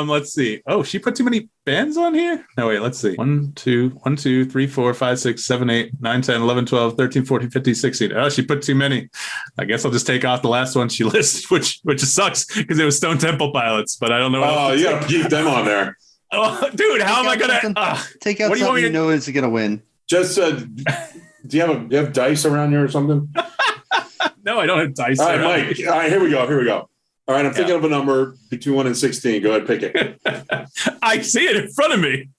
Let's see. Oh, she put too many bands on here? No, wait, let's see. 1, 2, 3, 4, 5, 6, 7, 8, 9, 10, 11, 12, 13, 14, 15, 16. Oh, she put too many. I guess I'll just take off the last one she listed, which sucks because it was Stone Temple Pilots, but I don't know. Oh, you got to keep them on there. Oh, dude, how am I going to take out something you know is going to win? Just, do you have dice around here or something? No, I don't have dice. All right, Mike. All right, here we go. All right, I'm thinking of a number between 1 and 16. Go ahead, pick it. I see it in front of me.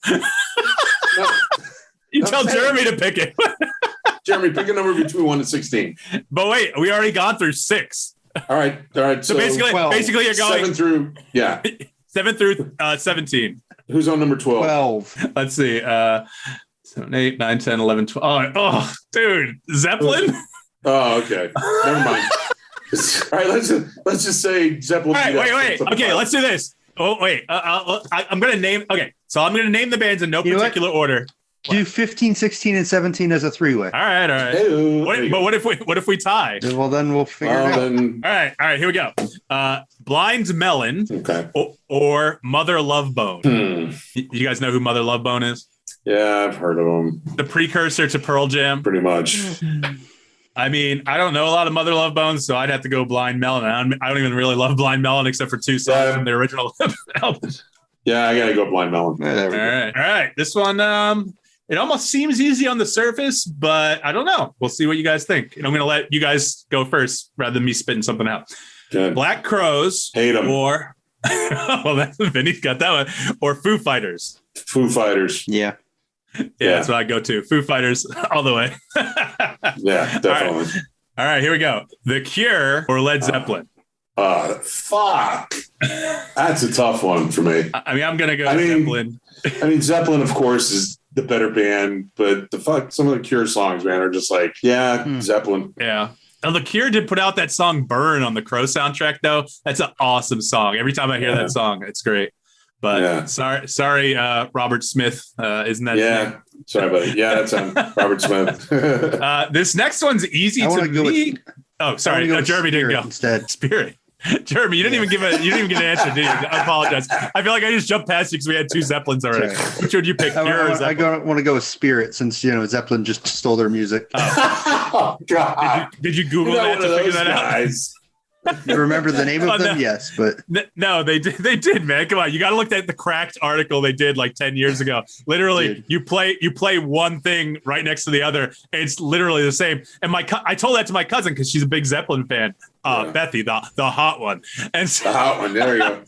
Tell Jeremy to pick it. Jeremy, pick a number between 1 and 16. But wait, we already gone through 6. All right. So basically you're going 7 through 17. Who's on number 12? Let's see. 7, 8, 9, 10, 11, 12. Oh, dude, Zeppelin. Oh, okay. Never mind. All right, let's just say Zeppelin. All right, wait. Okay, let's do this. Oh, wait. I'm going to name. Okay, so I'm going to name the bands in no particular order. Do 15, 16, and 17 as a three-way. All right. But what if we tie? Well, then we'll figure it out. All right. Here we go. Blind Melon. Okay. Or Mother Love Bone. You guys know who Mother Love Bone is? Yeah, I've heard of them. The precursor to Pearl Jam. Pretty much. I mean, I don't know a lot of Mother Love Bones, so I'd have to go Blind Melon. I don't even really love Blind Melon except for 2 songs from the original album. Yeah, I got to go Blind Melon. All right. This one, it almost seems easy on the surface, but I don't know. We'll see what you guys think. And I'm going to let you guys go first rather than me spitting something out. Good. Black Crowes Hate 'em. or Well, Vinny's got that one. Or Foo Fighters. Foo Fighters. Yeah. Yeah, that's what I go to. Foo Fighters all the way. Yeah, definitely. All right, here we go. The Cure or Led Zeppelin? Fuck. That's a tough one for me. I mean, I'm going to go Zeppelin. I mean, Zeppelin, of course, is the better band, but some of the Cure songs, man, are just like, Zeppelin. Yeah. Now, the Cure did put out that song Burn on the Crow soundtrack, though. That's an awesome song. Every time I hear that song, it's great. But sorry, Robert Smith, isn't that? Yeah, sorry, buddy. Yeah, that's Robert Smith. This next one's easy to me. Oh, sorry, Jeremy didn't go. Instead. Spirit. Jeremy, you didn't even give an answer, did you? I apologize. I feel like I just jumped past you because we had two Zeppelins already. Which would you pick? I want to go with Spirit since Zeppelin just stole their music. Oh God! Did you Google that to figure that out? You remember the name of them? Yes, but no, they did, man. Come on, you got to look at the Cracked article they did like 10 years ago. Literally, you play one thing right next to the other, and it's literally the same. And I told that to my cousin because she's a big Zeppelin fan. Bethy, the hot one, and so, the hot one. There you go.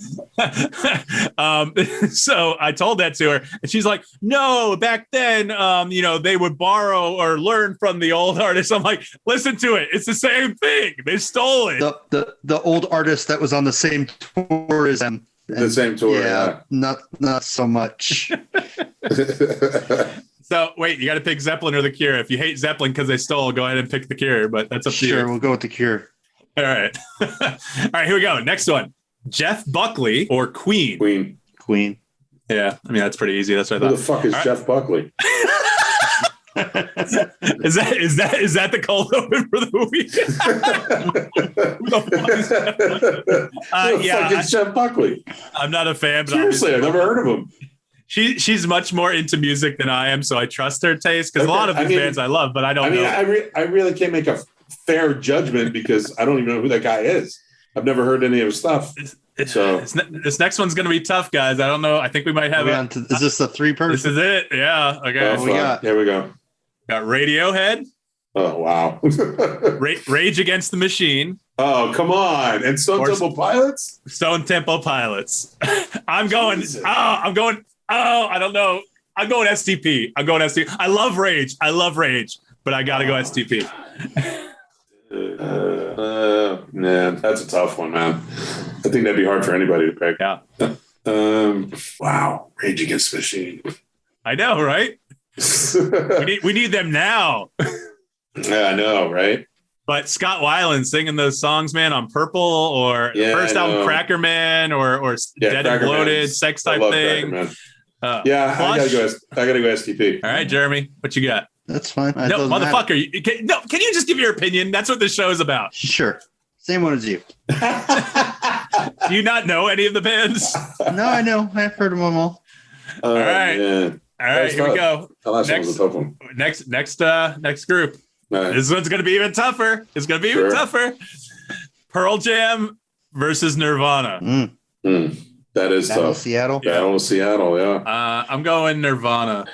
So I told that to her, and she's like, "No, back then, they would borrow or learn from the old artists." I'm like, "Listen to it; it's the same thing. They stole it." The old artist that was on the same tour as them. The same tour, yeah. Not so much. So wait, you got to pick Zeppelin or the Cure. If you hate Zeppelin because they stole, go ahead and pick the Cure. But that's up to you. Sure, we'll go with the Cure. All right. All right, here we go. Next one. Jeff Buckley or Queen? Queen. Yeah, I mean, that's pretty easy. That's what I thought. Who the fuck is Jeff Buckley? Is that the cold open for the movie? Who the fuck is Jeff Buckley? I'm not a fan. But seriously, I've never heard of him. She's much more into music than I am, so I trust her taste because a lot of these bands I love, but I don't know. I really can't make a fair judgment because I don't even know who that guy is. I've never heard any of his stuff. So this next one's going to be tough, guys. I don't know. I think we might have is this the 3-person? This is it. Yeah. Okay. Here we go. Got Radiohead. Oh, wow. Rage Against the Machine. Oh, come on. And Stone Temple Pilots? Stone Temple Pilots. I don't know. I'm going STP. I love Rage, but I got to go STP. Man, that's a tough one, man. I think that'd be hard for anybody to pick. Yeah. Wow. Rage Against the Machine. I know, right? we need them now. Yeah, I know, right? But Scott Weiland singing those songs, man, on Purple or first album Cracker Man or Dead and Bloated, Sex Type Thing. I gotta go STP. All right, Jeremy, what you got? That's fine. No, motherfucker. Can you just give your opinion? That's what this show is about. Sure. Same one as you. Do you not know any of the bands? No, I know. I've heard them all. All right. Man. All right, here we go. The last one was a tough one. Next group. This one's going to be even tougher. It's going to be even tougher. Pearl Jam versus Nirvana. That is tough. Seattle. Battle of Seattle, yeah. I'm going Nirvana.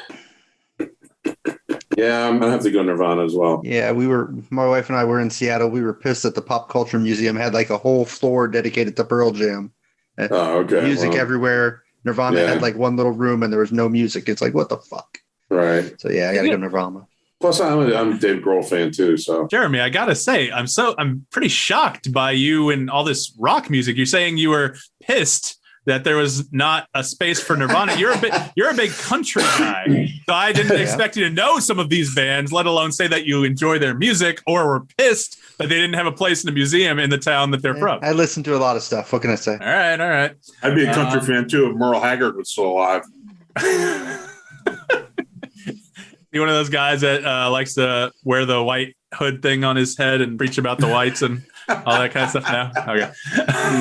Yeah, I'm gonna have to go Nirvana as well. Yeah, my wife and I were in Seattle. We were pissed that the Pop Culture Museum had like a whole floor dedicated to Pearl Jam. Okay. Music everywhere. Nirvana had like one little room and there was no music. It's like, what the fuck? Right. So yeah, I gotta go Nirvana. Plus, I'm a Dave Grohl fan too. So Jeremy, I gotta say, I'm pretty shocked by you and all this rock music. You're saying you were pissed that there was not a space for Nirvana. You're a big country guy, so I didn't expect you to know some of these bands, let alone say that you enjoy their music or were pissed that they didn't have a place in a museum in the town that they're from. I listen to a lot of stuff. What can I say? All right. I'd be a country fan too if Merle Haggard was still alive. You one of those guys that likes to wear the white hood thing on his head and preach about the whites and all that kind of stuff? No? Okay.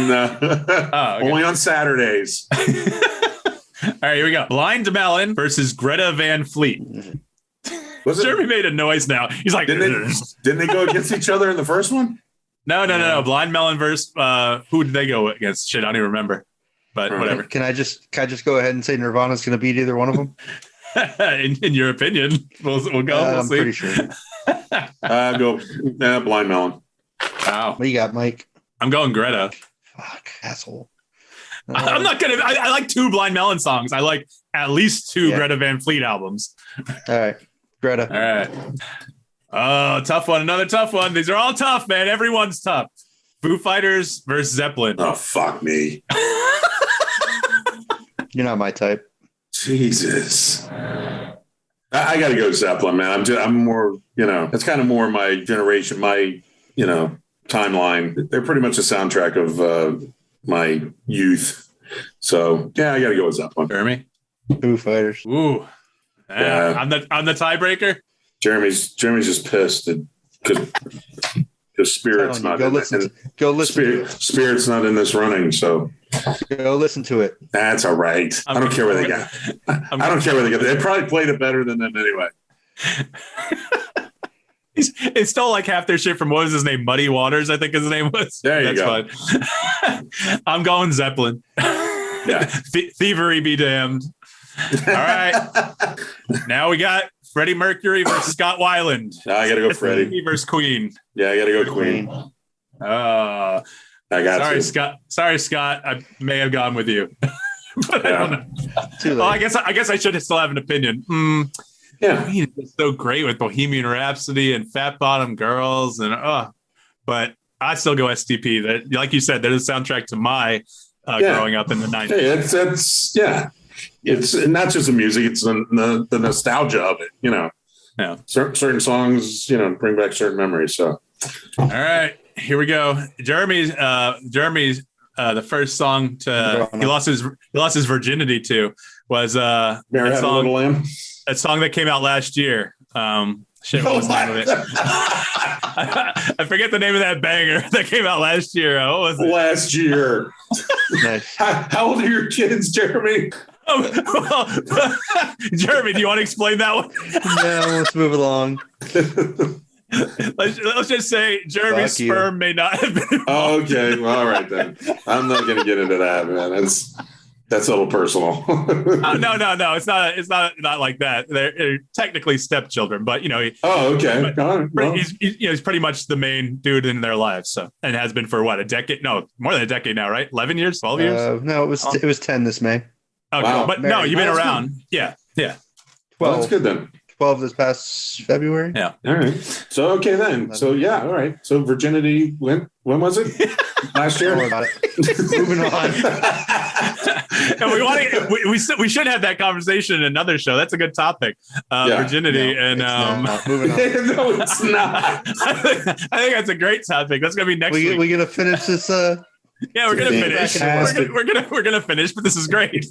No. Okay. Only on Saturdays. All right, here we go. Blind Melon versus Greta Van Fleet. Jeremy made a noise now. He's like, didn't they go against each other in the first one? No. Blind Melon versus who did they go against? Shit, I don't even remember. But whatever. Can I just go ahead and say Nirvana's going to beat either one of them? in your opinion, we'll go. I'm pretty sure. Go Blind Melon. Wow. What do you got, Mike? I'm going Greta. Fuck, asshole. I'm not gonna. I like 2 Blind Melon songs. I like at least 2 Yeah. Greta Van Fleet albums. All right, Greta. All right. Oh, tough one. Another tough one. These are all tough, man. Everyone's tough. Foo Fighters versus Zeppelin. Oh, fuck me. You're not my type. Jesus. I got to go Zeppelin, man. I'm more, it's kind of more my generation, my, timeline. They're pretty much a soundtrack of my youth. So, yeah, I got to go with Zeppelin. Jeremy? Foo Fighters. Ooh. Yeah. I'm the tiebreaker. Jeremy's just pissed because Spirit's not in it. Go listen to it. Spirit's not in this running, so Go listen to it. that's all right. I don't care where they got. I don't care where they got. They probably played it better than them anyway. It stole like half their shit from, what was his name? Muddy Waters, I think his name was. There you go. Fine. I'm going Zeppelin. Yeah. Thievery be damned. All right. Now we got Freddie Mercury versus Scott Weiland. I got to go Freddie versus Queen. Yeah, I got to go Queen. I got sorry, to. Scott. Sorry, Scott. I may have gone with you. But I don't know. Too late. Well, I guess I should still have an opinion. Yeah. Queen is so great with Bohemian Rhapsody and Fat Bottom Girls, and but I still go STP. That, like you said, they're the soundtrack to my growing up in the 90s. Hey, it's It's not just the music; it's the nostalgia of it. Yeah. Certain songs, bring back certain memories. So, all right, here we go. Jeremy's the first song he lost his virginity to was Mary Had a Little Lamb. That song that came out last year. What was the name of it? I forget the name of that banger that came out last year. What was it? Last year. Nice. How old are your kids, Jeremy? Jeremy, do you want to explain that one? No, let's move along. Let's just say Jeremy's sperm may not have been. Okay, well, all right then. I'm not going to get into that, man. That's a little personal. No. It's not like that. They're technically stepchildren, but Oh, okay. He's pretty much the main dude in their lives. So, and has been for what, a decade? No, more than a decade now, right? 11 years, 12 years? No, it was 10 this May. Okay, wow. but no, you've been around. Good. Yeah. 12. Well, that's good then. 12 this past February. Yeah. All right. So okay then. So yeah. All right. So virginity. When was it? Last year. Don't worry about it. Moving on. And we should have that conversation in another show. That's a good topic. Virginity Moving on. No, it's not. I think that's a great topic. That's gonna be next week. We're gonna finish this. Yeah, we're gonna finish. Fantastic. We're gonna finish, but this is great.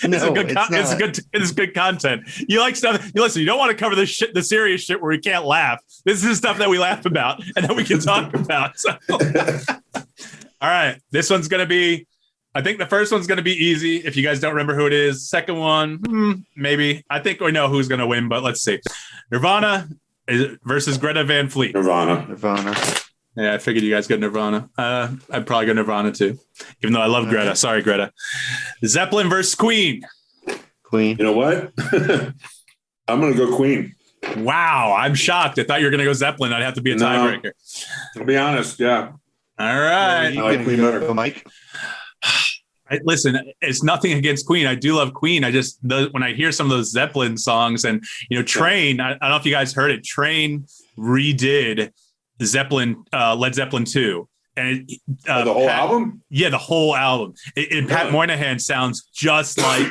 It's good content. You like stuff. You don't want to cover the serious shit where we can't laugh. This is stuff that we laugh about and that we can talk about. So. All right, this one's gonna be. I think the first one's gonna be easy. If you guys don't remember who it is, second one, maybe. I think we know who's gonna win, but let's see. Nirvana versus Greta Van Fleet. Nirvana. Yeah, I figured you guys got Nirvana. I'd probably go Nirvana too, even though I love Greta. Sorry, Greta. Zeppelin versus Queen. Queen. You know what? I'm going to go Queen. Wow, I'm shocked. I thought you were going to go Zeppelin. I'd have to be a tiebreaker. To be honest, yeah. All right. You I like Queen better. Mike. Listen, it's nothing against Queen. I do love Queen. When I hear some of those Zeppelin songs and, Train, I don't know if you guys heard it. Train redid Zeppelin, Led Zeppelin 2. And The whole album? Yeah, the whole album. Pat Moynihan sounds just like,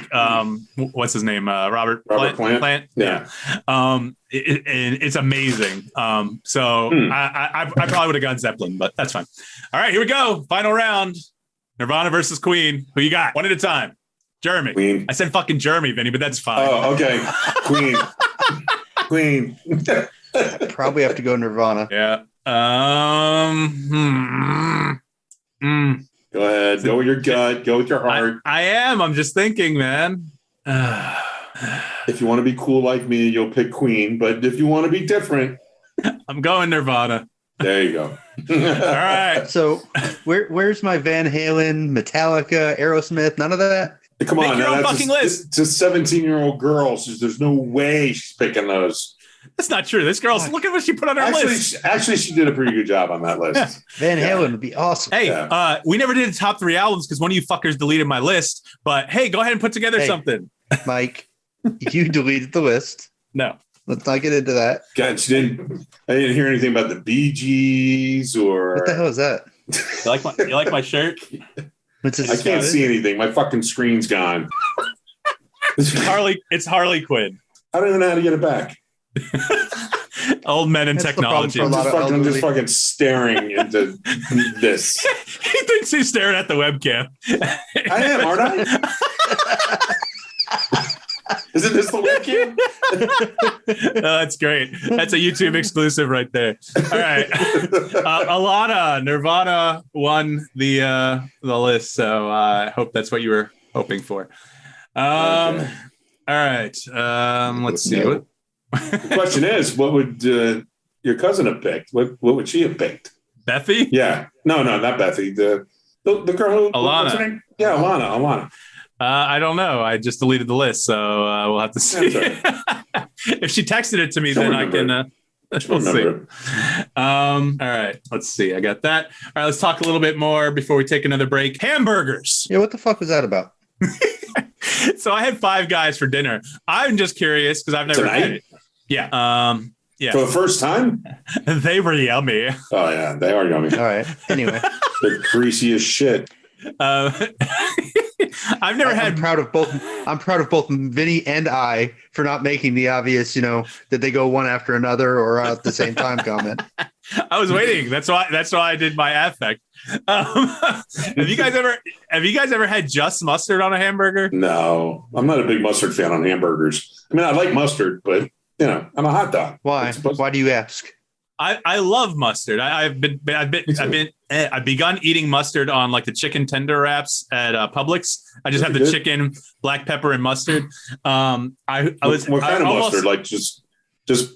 what's his name? Robert Plant? Yeah. And it's amazing. I probably would have gone Zeppelin, but that's fine. All right, here we go. Final round. Nirvana versus Queen. Who you got? One at a time. Jeremy. Queen. I said fucking Jeremy, Vinny, but that's fine. Oh, okay. Queen. Probably have to go Nirvana. Yeah. Go ahead. Go with your gut. Go with your heart. I am. I'm just thinking, man. If you want to be cool like me, you'll pick Queen. But if you want to be different, I'm going Nirvana. there you go. All right. So where's my Van Halen, Metallica, Aerosmith? None of that? Come on. Make your own fucking list. It's a 17-year-old girl. So there's no way she's picking those. That's not true. This girl's look at what she put on her list. Actually, she did a pretty good job on that list. Van Halen would be awesome. Hey, we never did the top 3 albums because one of you fuckers deleted my list. But hey, go ahead and put together something. Mike, you deleted the list. No. Let's not get into that. God, I didn't hear anything about the Bee Gees or what the hell is that? You like my shirt? I can't see anything. My fucking screen's gone. It's Harley Quinn. I don't even know how to get it back. Old men and technology. I'm just fucking staring into this. He thinks he's staring at the webcam. I am, aren't I? Isn't this the webcam? That's great. That's a YouTube exclusive right there. All right. Alannah, Nirvana won the list, so I hope that's what you were hoping for. Okay. All right. Let's see. The question is, what would your cousin have picked? What would she have picked? Bethy? Yeah. No, not Bethy. The girl who Alannah. Yeah, Alannah. I don't know. I just deleted the list, so we'll have to see. Right. If she texted it to me, then I can. We'll see. All right. Let's see. I got that. All right. Let's talk a little bit more before we take another break. Hamburgers. Yeah. What the fuck was that about? So I had Five Guys for dinner. I'm just curious because I've never had it. Yeah. Yeah. For the first time? They were yummy. Oh, yeah. They are yummy. All right. Anyway. They're greasy as shit. I've never had. I'm proud of both Vinnie and I for not making the obvious, that they go one after another or at the same time comment. I was waiting. That's why I did my affect. Have you guys ever had just mustard on a hamburger? No, I'm not a big mustard fan on hamburgers. I mean, I like mustard, but I'm a hot dog. Why? Why do you ask? I love mustard. I've begun eating mustard on like the chicken tender wraps at Publix. I just have the chicken, black pepper, and mustard. What kind of mustard? Like just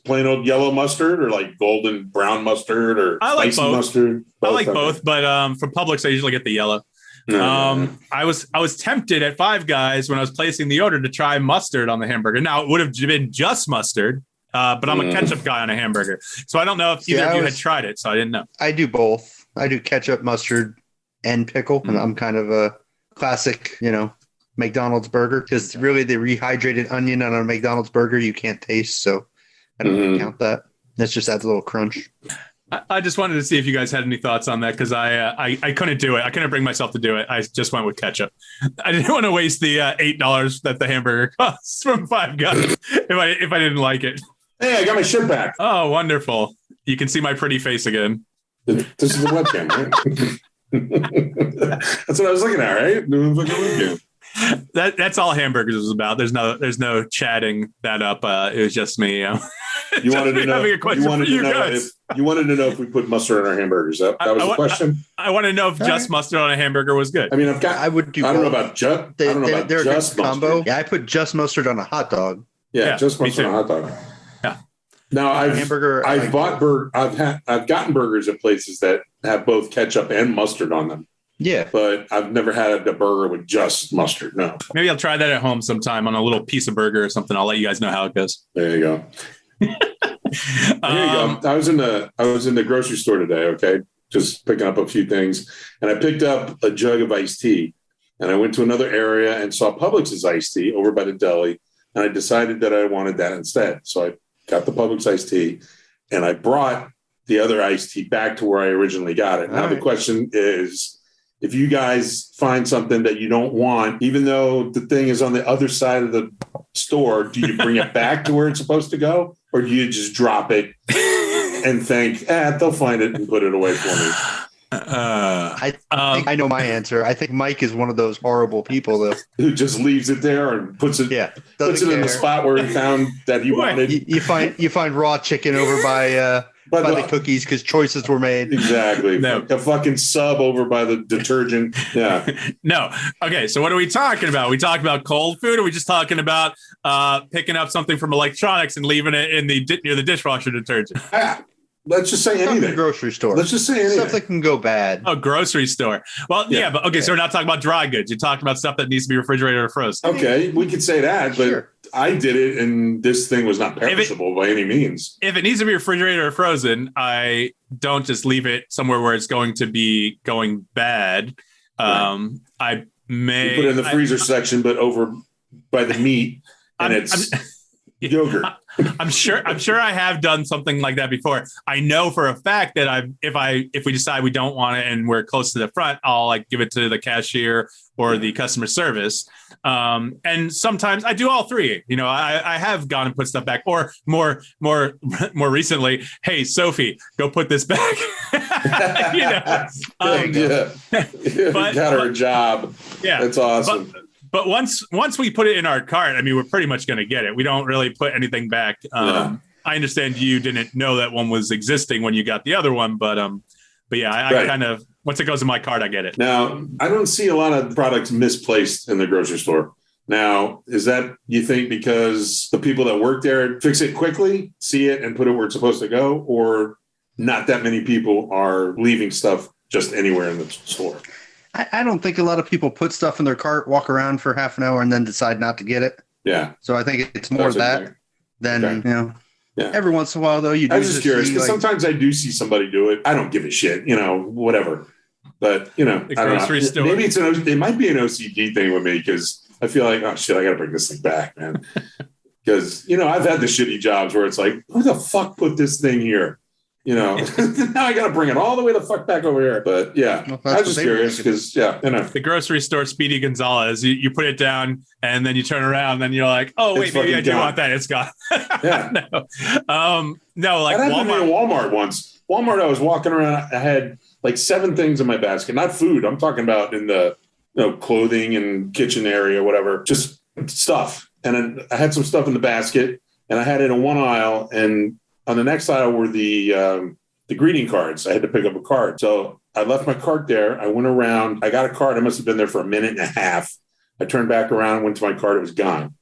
plain old yellow mustard, or like golden brown mustard, or spicy mustard? I like both, but from Publix I usually get the yellow. I was tempted at Five Guys when I was placing the order to try mustard on the hamburger. Now it would have been just mustard. But I'm a ketchup guy on a hamburger. So I don't know if either of you had tried it. So I didn't know. I do both. I do ketchup, mustard, and pickle. And I'm kind of a classic, McDonald's burger. Because really the rehydrated onion on a McDonald's burger, you can't taste. So I don't count that. That just adds a little crunch. I just wanted to see if you guys had any thoughts on that. Because I couldn't do it. I couldn't bring myself to do it. I just went with ketchup. I didn't want to waste the $8 that the hamburger costs from Five Guys if I didn't like it. Hey, I got my shirt back. Oh, wonderful. You can see my pretty face again. This is the webcam, right? That's what I was looking at, right? That's all hamburgers was about. There's no chatting that up. It was just me. You wanted to know. You wanted to know if we put mustard on our hamburgers. That was the question. I want to know if just mustard on a hamburger was good. I mean, I don't know about just. I don't know about just combo. Yeah, I put just mustard on a hot dog. Yeah, just mustard on a hot dog. Now I've gotten burgers at places that have both ketchup and mustard on them. Yeah, but I've never had a burger with just mustard. No. Maybe I'll try that at home sometime on a little piece of burger or something. I'll let you guys know how it goes. There you go. Here you go. I was in the grocery store today. Okay, just picking up a few things, and I picked up a jug of iced tea, and I went to another area and saw Publix's iced tea over by the deli, and I decided that I wanted that instead. So I got the Publix iced tea, and I brought the other iced tea back to where I originally got it. Now the question is, if you guys find something that you don't want, even though the thing is on the other side of the store, do you bring it back to where it's supposed to go? Or do you just drop it and think, they'll find it and put it away for me? I think I know my answer. I think Mike is one of those horrible people who just leaves it there and puts it in the spot where he found that he wanted. You find raw chicken over by the cookies because choices were made. Exactly. No. A fucking sub over by the detergent. Yeah. No. Okay. So what are we talking about? We talking about cold food? Or are we just talking about picking up something from electronics and leaving it in near the dishwasher detergent? let's just say Talking anything. grocery store. Let's just say anything. Stuff that can go bad. Oh, grocery store. Well, yeah, but okay, so we're not talking about dry goods. You're talking about stuff that needs to be refrigerated or frozen. Okay, we could say that, but Sure. I did it, and this thing was not perishable by any means. If it needs to be refrigerated or frozen, I don't just leave it somewhere where it's going to be going bad. I may You put it in the freezer section, but over by the meat, and it's yogurt. I'm sure I have done something like that before. I know for a fact that if we decide we don't want it and we're close to the front, I'll like give it to the cashier or the customer service. And sometimes I do all three. You know, I have gone and put stuff back, or more recently, hey Sophie, go put this back. You know, Got her a job. Yeah, that's awesome. But once we put it in our cart, I mean, we're pretty much going to get it. We don't really put anything back. I understand you didn't know that one was existing when you got the other one, but yeah, I kind of, once it goes in my cart, I get it. Now, I don't see a lot of products misplaced in the grocery store. Now, is that, you think, because the people that work there fix it quickly, see it, and put it where it's supposed to go, or not that many people are leaving stuff just anywhere in the store? I don't think a lot of people put stuff in their cart, walk around for half an hour, and then decide not to get it. Yeah. So I think it's more of that than, you know, every once in a while, though, you do. I was just curious, because sometimes I do see somebody do it. I don't give a shit, you know, whatever. But, you know, the grocery store. Maybe it might be an OCD thing with me, because I feel like, oh, shit, I got to bring this thing back, man. Because, you know, I've had the shitty jobs where it's like, who the fuck put this thing here? You know, now I got to bring it all the way the fuck back over here. But yeah, I was just curious because, you know. The grocery store, Speedy Gonzalez, you put it down and then you turn around and then you're like, oh, wait, maybe I do want that. It's gone. Yeah. No, like that happened to me at Walmart once. Walmart, I was walking around. I had like 7 things in my basket, not food. I'm talking about in the clothing and kitchen area, whatever, just stuff. And then I had some stuff in the basket and I had it in one aisle, and on the next aisle were the greeting cards. I had to pick up a card. So I left my cart there. I went around. I got a card. I must have been there for a minute and a half. I turned back around, went to my card. It was gone.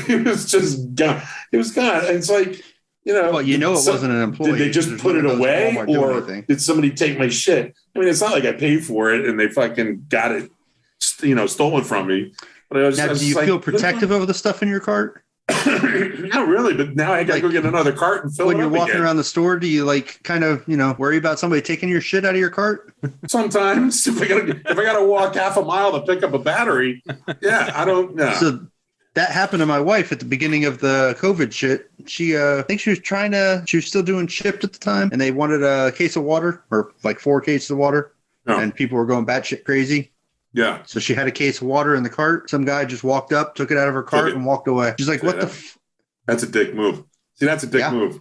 It was just gone. It was gone. And it's like, you know. Well, it wasn't an employee. Did they just put it away, or did somebody take my shit? I mean, it's not like I paid for it and they fucking got it, stolen from me. But do you feel protective over the stuff in your cart? Not really, but now I got to go get another cart and fill it up. When you're walking around the store, do you worry about somebody taking your shit out of your cart? Sometimes, if I gotta walk half a mile to pick up a battery, yeah, I don't know. So that happened to my wife at the beginning of the COVID shit. She, I think she was still doing Shipt at the time, and they wanted a case of water, or like 4 cases of water, and people were going batshit crazy. Yeah. So she had a case of water in the cart. Some guy just walked up, took it out of her cart, and walked away. She's like, what the That's a dick move. See, that's a dick move.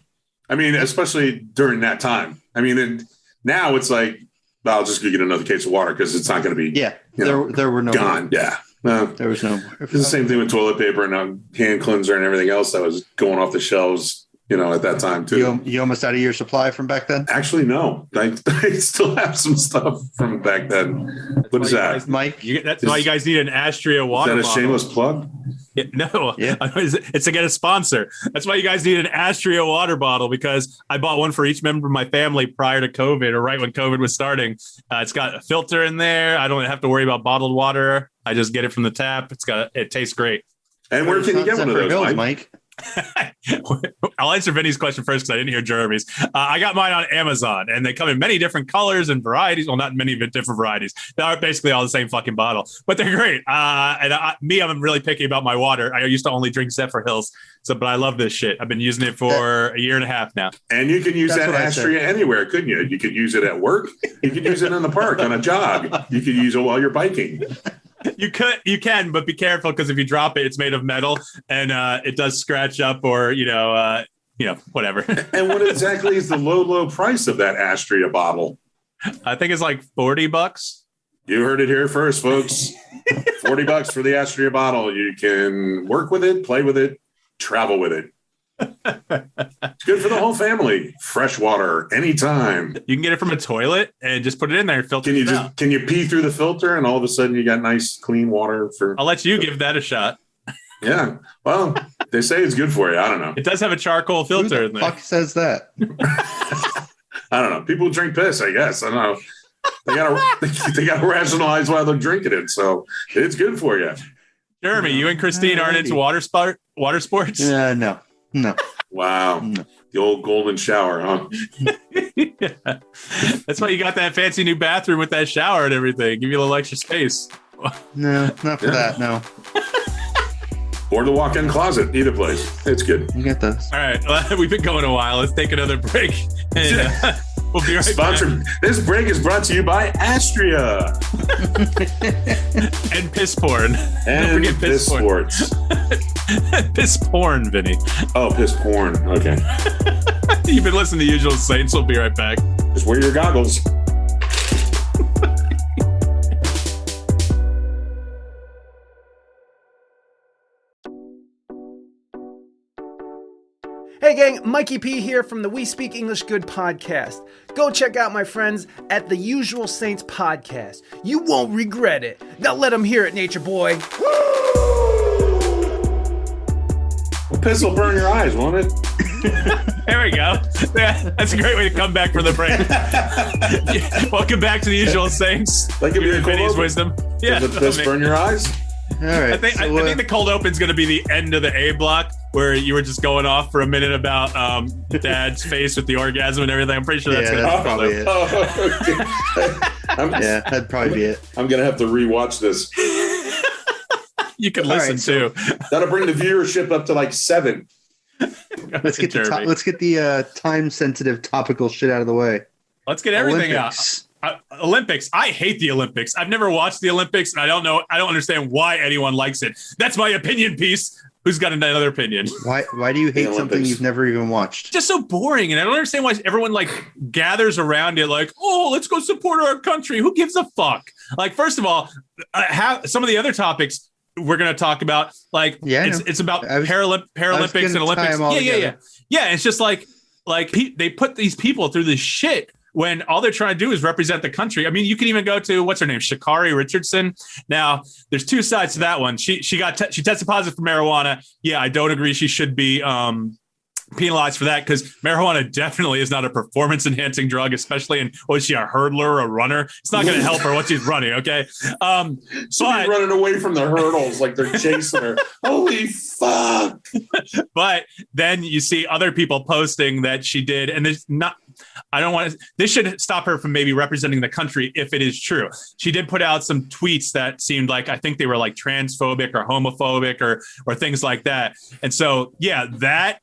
I mean, especially during that time. I mean, and now it's like, I'll just go get another case of water because it's not going to be there were no gone. More. Yeah. There was no more. It's the same thing with toilet paper and hand cleanser and everything else that was going off the shelves, at that time too. You almost out of your supply from back then? Actually, no. I still have some stuff from back then. What is that? Mike? That's why you guys need an Astrea water bottle. Is that a shameless plug? Yeah, no. Yeah. It's to get a sponsor. That's why you guys need an Astrea water bottle, because I bought one for each member of my family prior to COVID, or right when COVID was starting. It's got a filter in there. I don't have to worry about bottled water. I just get it from the tap. It tastes great. And where can you get one of those, Mike? I'll answer Vinny's question first because I didn't hear Jeremy's. I got mine on Amazon, and they come in many different colors and varieties. Well, not many different varieties. They are basically all the same fucking bottle, but they're great. I'm really picky about my water. I used to only drink Zephyr Hills, but I love this shit. I've been using it for a year and a half now. And you can use that Astrea anywhere, couldn't you? You could use it at work. You could use it in the park on a jog. You could use it while you're biking. You can, but be careful, because if you drop it, it's made of metal and it does scratch up, or whatever. And what exactly is the low price of that Astrea bottle? I think it's like $40. You heard it here first, folks. $40 for the Astrea bottle. You can work with it, play with it, travel with it. It's good for the whole family. Fresh water anytime. You can get it from a toilet and just put it in there and filter it out. Can you pee through the filter and all of a sudden you got nice clean water? I'll let you give that a shot. Yeah. Well, they say it's good for you. I don't know. It does have a charcoal filter in there. Who the fuck says that? I don't know. People drink piss, I guess. I don't know. They gotta rationalize why they're drinking it. So it's good for you. Jeremy, you and Christine aren't into water sports? No. Wow. No. The old golden shower, huh? Yeah. That's why you got that fancy new bathroom with that shower and everything. Give you a little extra space. No, not for that. No. Or the walk-in closet. Either place. It's good. You get those. All right. Well, we've been going a while. Let's take another break. And, we'll be right Sponsored. back. This break is brought to you by Astrea. And piss porn. And Don't forget piss sports. Piss porn, Vinny. Oh, piss porn. Okay. You've been listening to Usual Saints. We'll be right back. Just wear your goggles. Hey gang, Mikey P here from the We Speak English Good podcast. Go check out my friends at the Usual Saints podcast. You won't regret it. Now let them hear it, Nature Boy. Well, piss will burn your eyes, won't it? There we go. Yeah, that's a great way to come back for the break. Welcome back to the Usual Saints. That could be a Vinny's cold wisdom. Yeah, Does it piss burn your eyes? All right. I think the cold open's going to be the end of the A block, where you were just going off for a minute about Dad's face with the orgasm and everything. I'm pretty sure that's going to probably it. Yeah, that'd probably be it. I'm going to have to rewatch this. You can listen too. That'll bring the viewership up to like 7. Let's get the time sensitive topical shit out of the way. Let's get everything Olympics. out. Olympics. I hate the Olympics. I've never watched the Olympics, and I don't understand why anyone likes it. That's my opinion piece. Who's got another opinion? Why do you hate something you've never even watched? Just so boring, and I don't understand why everyone like gathers around it like, oh, let's go support our country. Who gives a fuck? Like, first of all, some of the other topics we're going to talk about, like, it's about Paralympics and Olympics. Yeah. It's just like they put these people through this shit when all they're trying to do is represent the country. I mean, you can even go to, what's her name? Sha'Carri Richardson. Now, there's two sides to that one. She tested positive for marijuana. Yeah, I don't agree she should be penalized for that, because marijuana definitely is not a performance enhancing drug, especially in, is she a hurdler, a runner? It's not going to help her when she's running. Okay. She's running away from the hurdles like they're chasing her. Holy fuck. But then you see other people posting that she did, and there's not, this should stop her from maybe representing the country if it is true. She did put out some tweets that seemed like, I think they were like transphobic or homophobic or things like that. And so, yeah,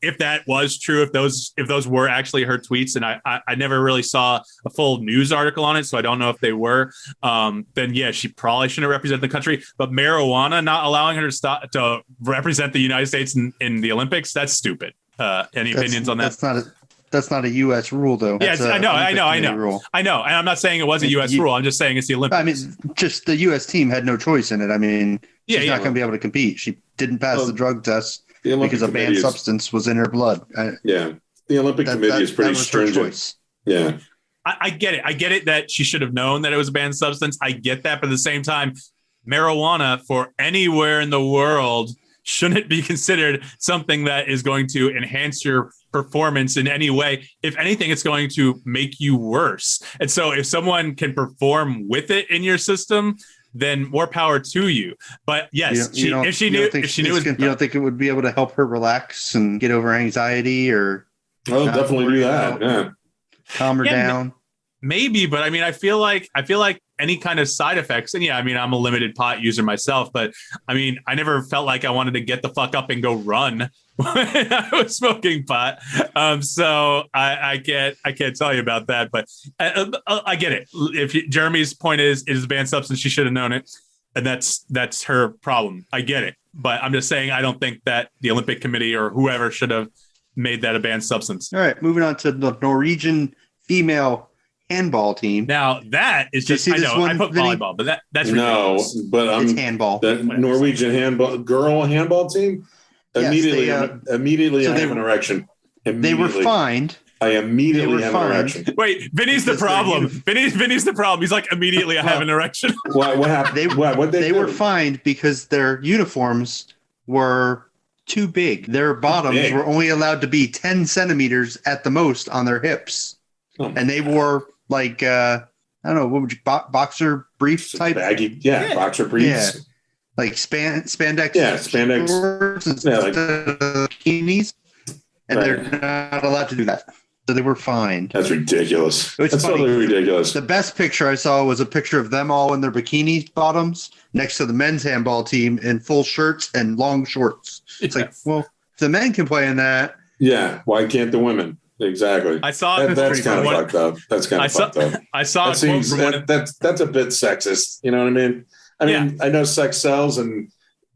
if that was true, if those were actually her tweets, and I never really saw a full news article on it, so I don't know if they were, then yeah, she probably shouldn't represent the country. But marijuana not allowing her to represent the United States in the Olympics, that's stupid. Any opinions on that? That's not a U.S. rule, though. Yes, I know. Rule. I know. And I'm not saying it was a U.S. rule. I'm just saying it's the Olympics. I mean, just the U.S. team had no choice in it. I mean, she's not going to be able to compete. She didn't pass the drug test because a banned substance was in her blood. The Olympic Committee is pretty stringent. Yeah. I get it. I get it that she should have known that it was a banned substance. I get that. But at the same time, marijuana for anywhere in the world shouldn't be considered something that is going to enhance your performance in any way. If anything, it's going to make you worse. And so if someone can perform with it in your system, then more power to you. But yes, you don't think it would be able to help her relax and get over anxiety or definitely do that. Yeah. Calm her down. Maybe, but I mean, I feel like any kind of side effects, and yeah, I mean, I'm a limited pot user myself, but I mean, I never felt like I wanted to get the fuck up and go run when I was smoking pot. So I can't tell you about that, but I get it. If Jeremy's point is a banned substance, she should have known it, and that's her problem. I get it, but I'm just saying I don't think that the Olympic Committee or whoever should have made that a banned substance. All right, moving on to the Norwegian female handball team. Now that is just, I know I put volleyball, but that's ridiculous. But it's handball. The Norwegian girl handball team immediately I have an erection. They were fined. I immediately have an erection. Wait, Vinny's the problem. Vinny's the problem. He's like, immediately I have an erection. What happened? They were fined because their uniforms were too big. Their bottoms were only allowed to be 10 centimeters at the most on their hips. and they wore like I don't know, what would you boxer brief type? Baggy, boxer briefs. Yeah. Like spandex. Yeah, spandex. Like bikinis, and they're not allowed to do that. So they were fined. That's ridiculous. It's That's totally ridiculous. The best picture I saw was a picture of them all in their bikini bottoms next to the men's handball team in full shirts and long shorts. It's like, well, if the men can play in that. Yeah, why can't the women? Exactly. I saw that's kind of fucked up. That's kind of fucked up. I saw that's a bit sexist. You know what I mean? I know sex sells, and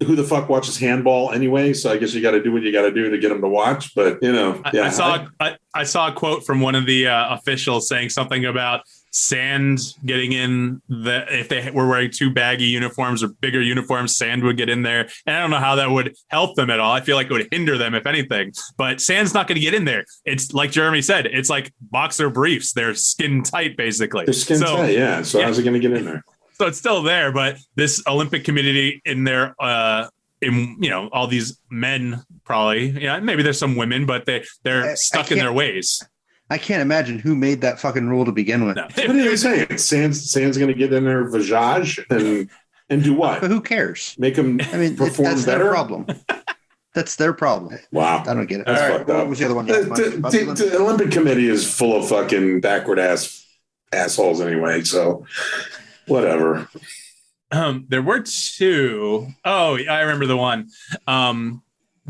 who the fuck watches handball anyway? So I guess you got to do what you got to do to get them to watch. But I saw a quote from one of the officials saying something about sand getting in. If they were wearing too baggy uniforms or bigger uniforms, sand would get in there. And I don't know how that would help them at all. I feel like it would hinder them, if anything. But sand's not going to get in there. It's like Jeremy said. It's like boxer briefs. They're skin tight, basically. They're skin tight, yeah. So how's it going to get in there? So it's still there, but this Olympic community in their, all these men probably, maybe there's some women, but they're stuck in their ways. I can't imagine who made that fucking rule to begin with. No. What are you saying? Sand's going to get in their vajage and do what? But who cares? Make them perform that's better? Their problem. That's their problem. Wow. I don't get it. That's fucked up. What was the other one? The Olympic Committee is full of fucking backward assholes anyway, so whatever. There were two. Oh, I remember the one.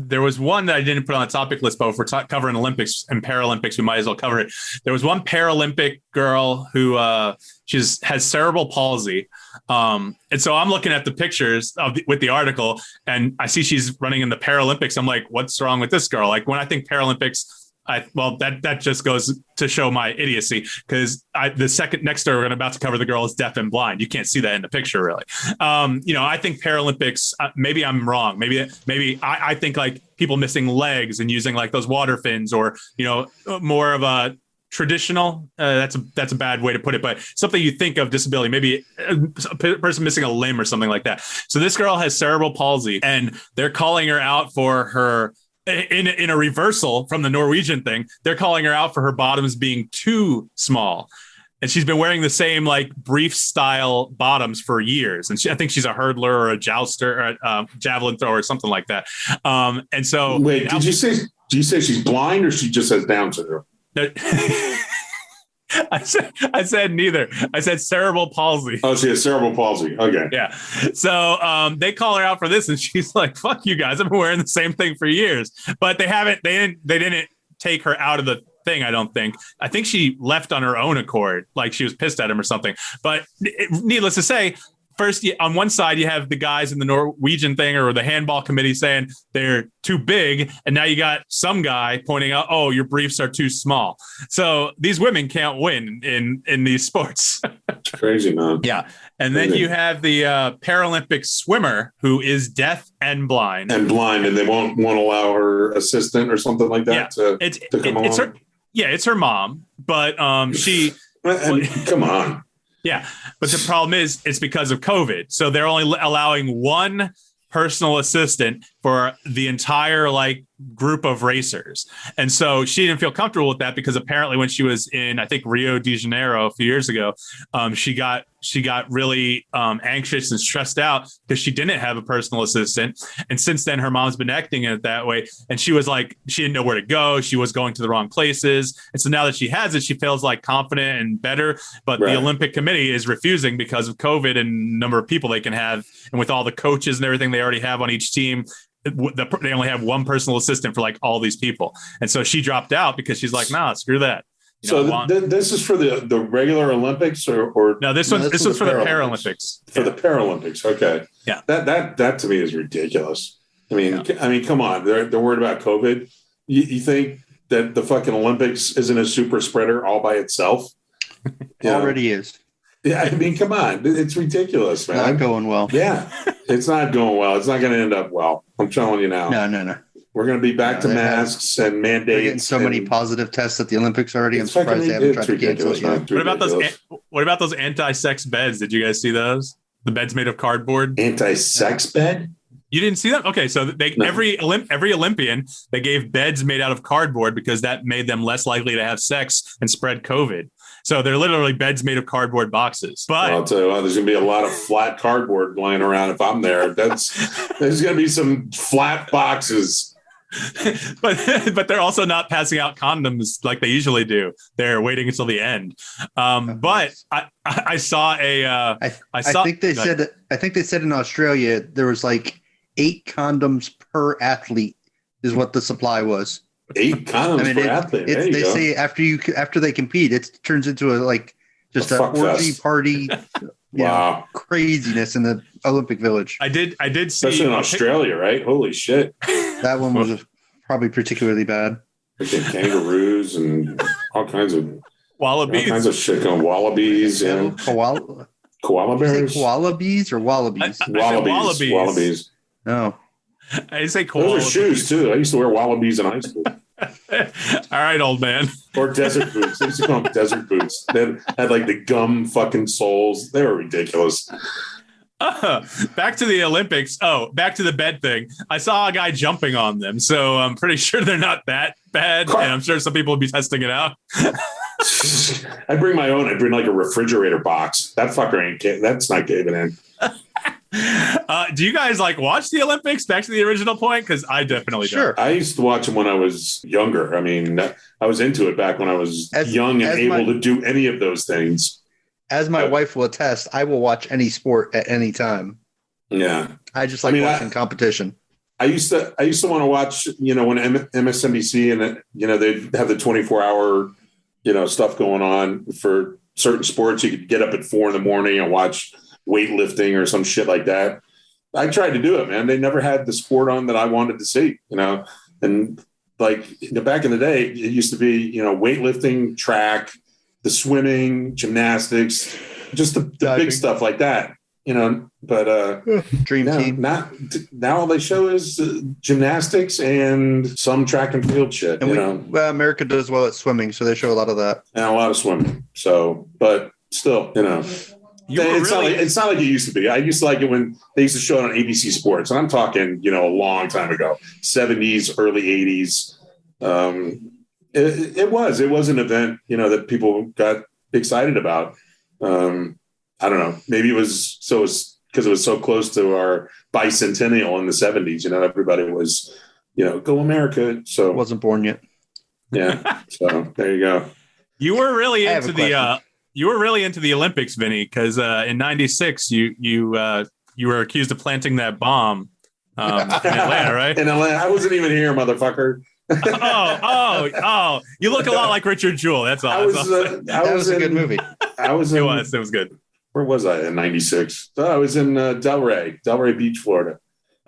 There was one that I didn't put on the topic list, but if we're covering Olympics and Paralympics, we might as well cover it. There was one Paralympic girl who has cerebral palsy. And so I'm looking at the pictures with the article, and I see she's running in the Paralympics. I'm like, what's wrong with this girl? Like, when I think Paralympics, that just goes to show my idiocy, because the second next door, we're about to cover, the girl is deaf and blind. You can't see that in the picture, really. I think Paralympics, maybe I'm wrong. Maybe I think like people missing legs and using like those water fins, or, more of a traditional, that's a bad way to put it, but something you think of disability, maybe a person missing a limb or something like that. So this girl has cerebral palsy, and they're calling her out for her, in a reversal from the Norwegian thing, they're calling her out for her bottoms being too small. And she's been wearing the same like brief style bottoms for years. And I think she's a hurdler or a jouster or a javelin thrower or something like that. And so wait, did you say she's blind, or she just has Down syndrome? I said neither. I said cerebral palsy. Oh, she has cerebral palsy. Okay. Yeah. So they call her out for this, and she's like, "Fuck you guys! I've been wearing the same thing for years." But they didn't take her out of the thing. I don't think. I think she left on her own accord, like she was pissed at him or something. But needless to say, first, on one side, you have the guys in the Norwegian thing or the handball committee saying they're too big. And now you got some guy pointing out, oh, your briefs are too small. So these women can't win in these sports. It's crazy, man. Yeah. And then you have the Paralympic swimmer who is deaf and blind. And they won't allow her assistant or something like that to come on. It's her mom, but she... come on. Yeah, but the problem is it's because of COVID. So they're only allowing one personal assistant for the entire group of racers. And so she didn't feel comfortable with that, because apparently when she was in, I think, Rio de Janeiro a few years ago, she got really anxious and stressed out because she didn't have a personal assistant. And since then, her mom's been acting it that way. And she was like, she didn't know where to go. She was going to the wrong places. And so now that she has it, she feels like confident and better. But the Olympic Committee is refusing because of COVID and number of people they can have. And with all the coaches and everything they already have on each team, they only have one personal assistant for all these people. And so she dropped out because she's like, nah, screw that. This is for the regular Olympics or no, this was for the Paralympics. For the Paralympics. Okay. Yeah. That to me is ridiculous. I mean, come on. They're worried about COVID. You think that the fucking Olympics isn't a super spreader all by itself? Already is. Yeah, I mean, come on. It's ridiculous, man. Not going well. Yeah, it's not going well. It's not going to end up well. I'm telling you now. No. We're going to be back to masks and mandates. They're getting so many positive tests at the Olympics already. I'm surprised they haven't tried to cancel it yet. What about those anti-sex beds? Did you guys see those? The beds made of cardboard? Anti-sex bed? You didn't see that? Okay, so No. every Olympian, they gave beds made out of cardboard because that made them less likely to have sex and spread COVID. So they're literally beds made of cardboard boxes. But I'll tell you what, there's going to be a lot of flat cardboard lying around if I'm there. There's going to be some flat boxes. but they're also not passing out condoms like they usually do. They're waiting until the end. But I saw I think they said in Australia there was like 8 condoms per athlete is what the supply was. 8 condoms per athlete. They say after they compete, it turns into an orgy fest. party. Wow, craziness in the Olympic Village. I did see, especially in Australia, right? Holy shit! That one was probably particularly bad. Like kangaroos and all kinds of wallabies, all kinds of shit. Wallabies and koala bears. Koala bees or wallabies? Wallabies. No. I didn't say koala. Those are shoes too. I used to wear wallabies in high school. All right, old man. Or desert boots. They used to call them desert boots. They had like the gum fucking soles. They were ridiculous. Back to the Olympics. Oh, back to the bed thing. I saw a guy jumping on them, so I'm pretty sure they're not that bad, and I'm sure some people will be testing it out. I bring my own. I bring like a refrigerator box. That fucker ain't. That's not caving in. Do you guys watch the Olympics? Back to the original point, because I definitely sure. don't. I used to watch them when I was younger. I mean, I was into it back when I was young and able to do any of those things. As my wife will attest, I will watch any sport at any time. Yeah, I just like watching competition. I used to want to watch, when MSNBC and they'd have the 24-hour, stuff going on for certain sports. You could get up at 4 a.m. and watch weightlifting or some shit like that. I tried to do it, man. They never had the sport on that I wanted to see, and back in the day, it used to be, weightlifting, track, the swimming, gymnastics, just the big stuff like that, but dream team. Now all they show is gymnastics and some track and field shit, and Well, America does well at swimming, so they show a lot of that. And a lot of swimming. So, but still, it's not like it used to be. I used to like it when they used to show it on ABC Sports, and I'm talking, a long time ago, 70s, early 80s. It was an event, that people got excited about. I don't know. Maybe it was because it was so close to our bicentennial in the 70s. Everybody was, go America. So wasn't born yet. Yeah. So there you go. You were really into the Olympics, Vinny, because in '96 you were accused of planting that bomb in Atlanta, right? In Atlanta, I wasn't even here, motherfucker. Oh! You look a lot like Richard Jewell. That's all. That was a good movie. It was good. Where was I in '96? I was in Delray Beach, Florida.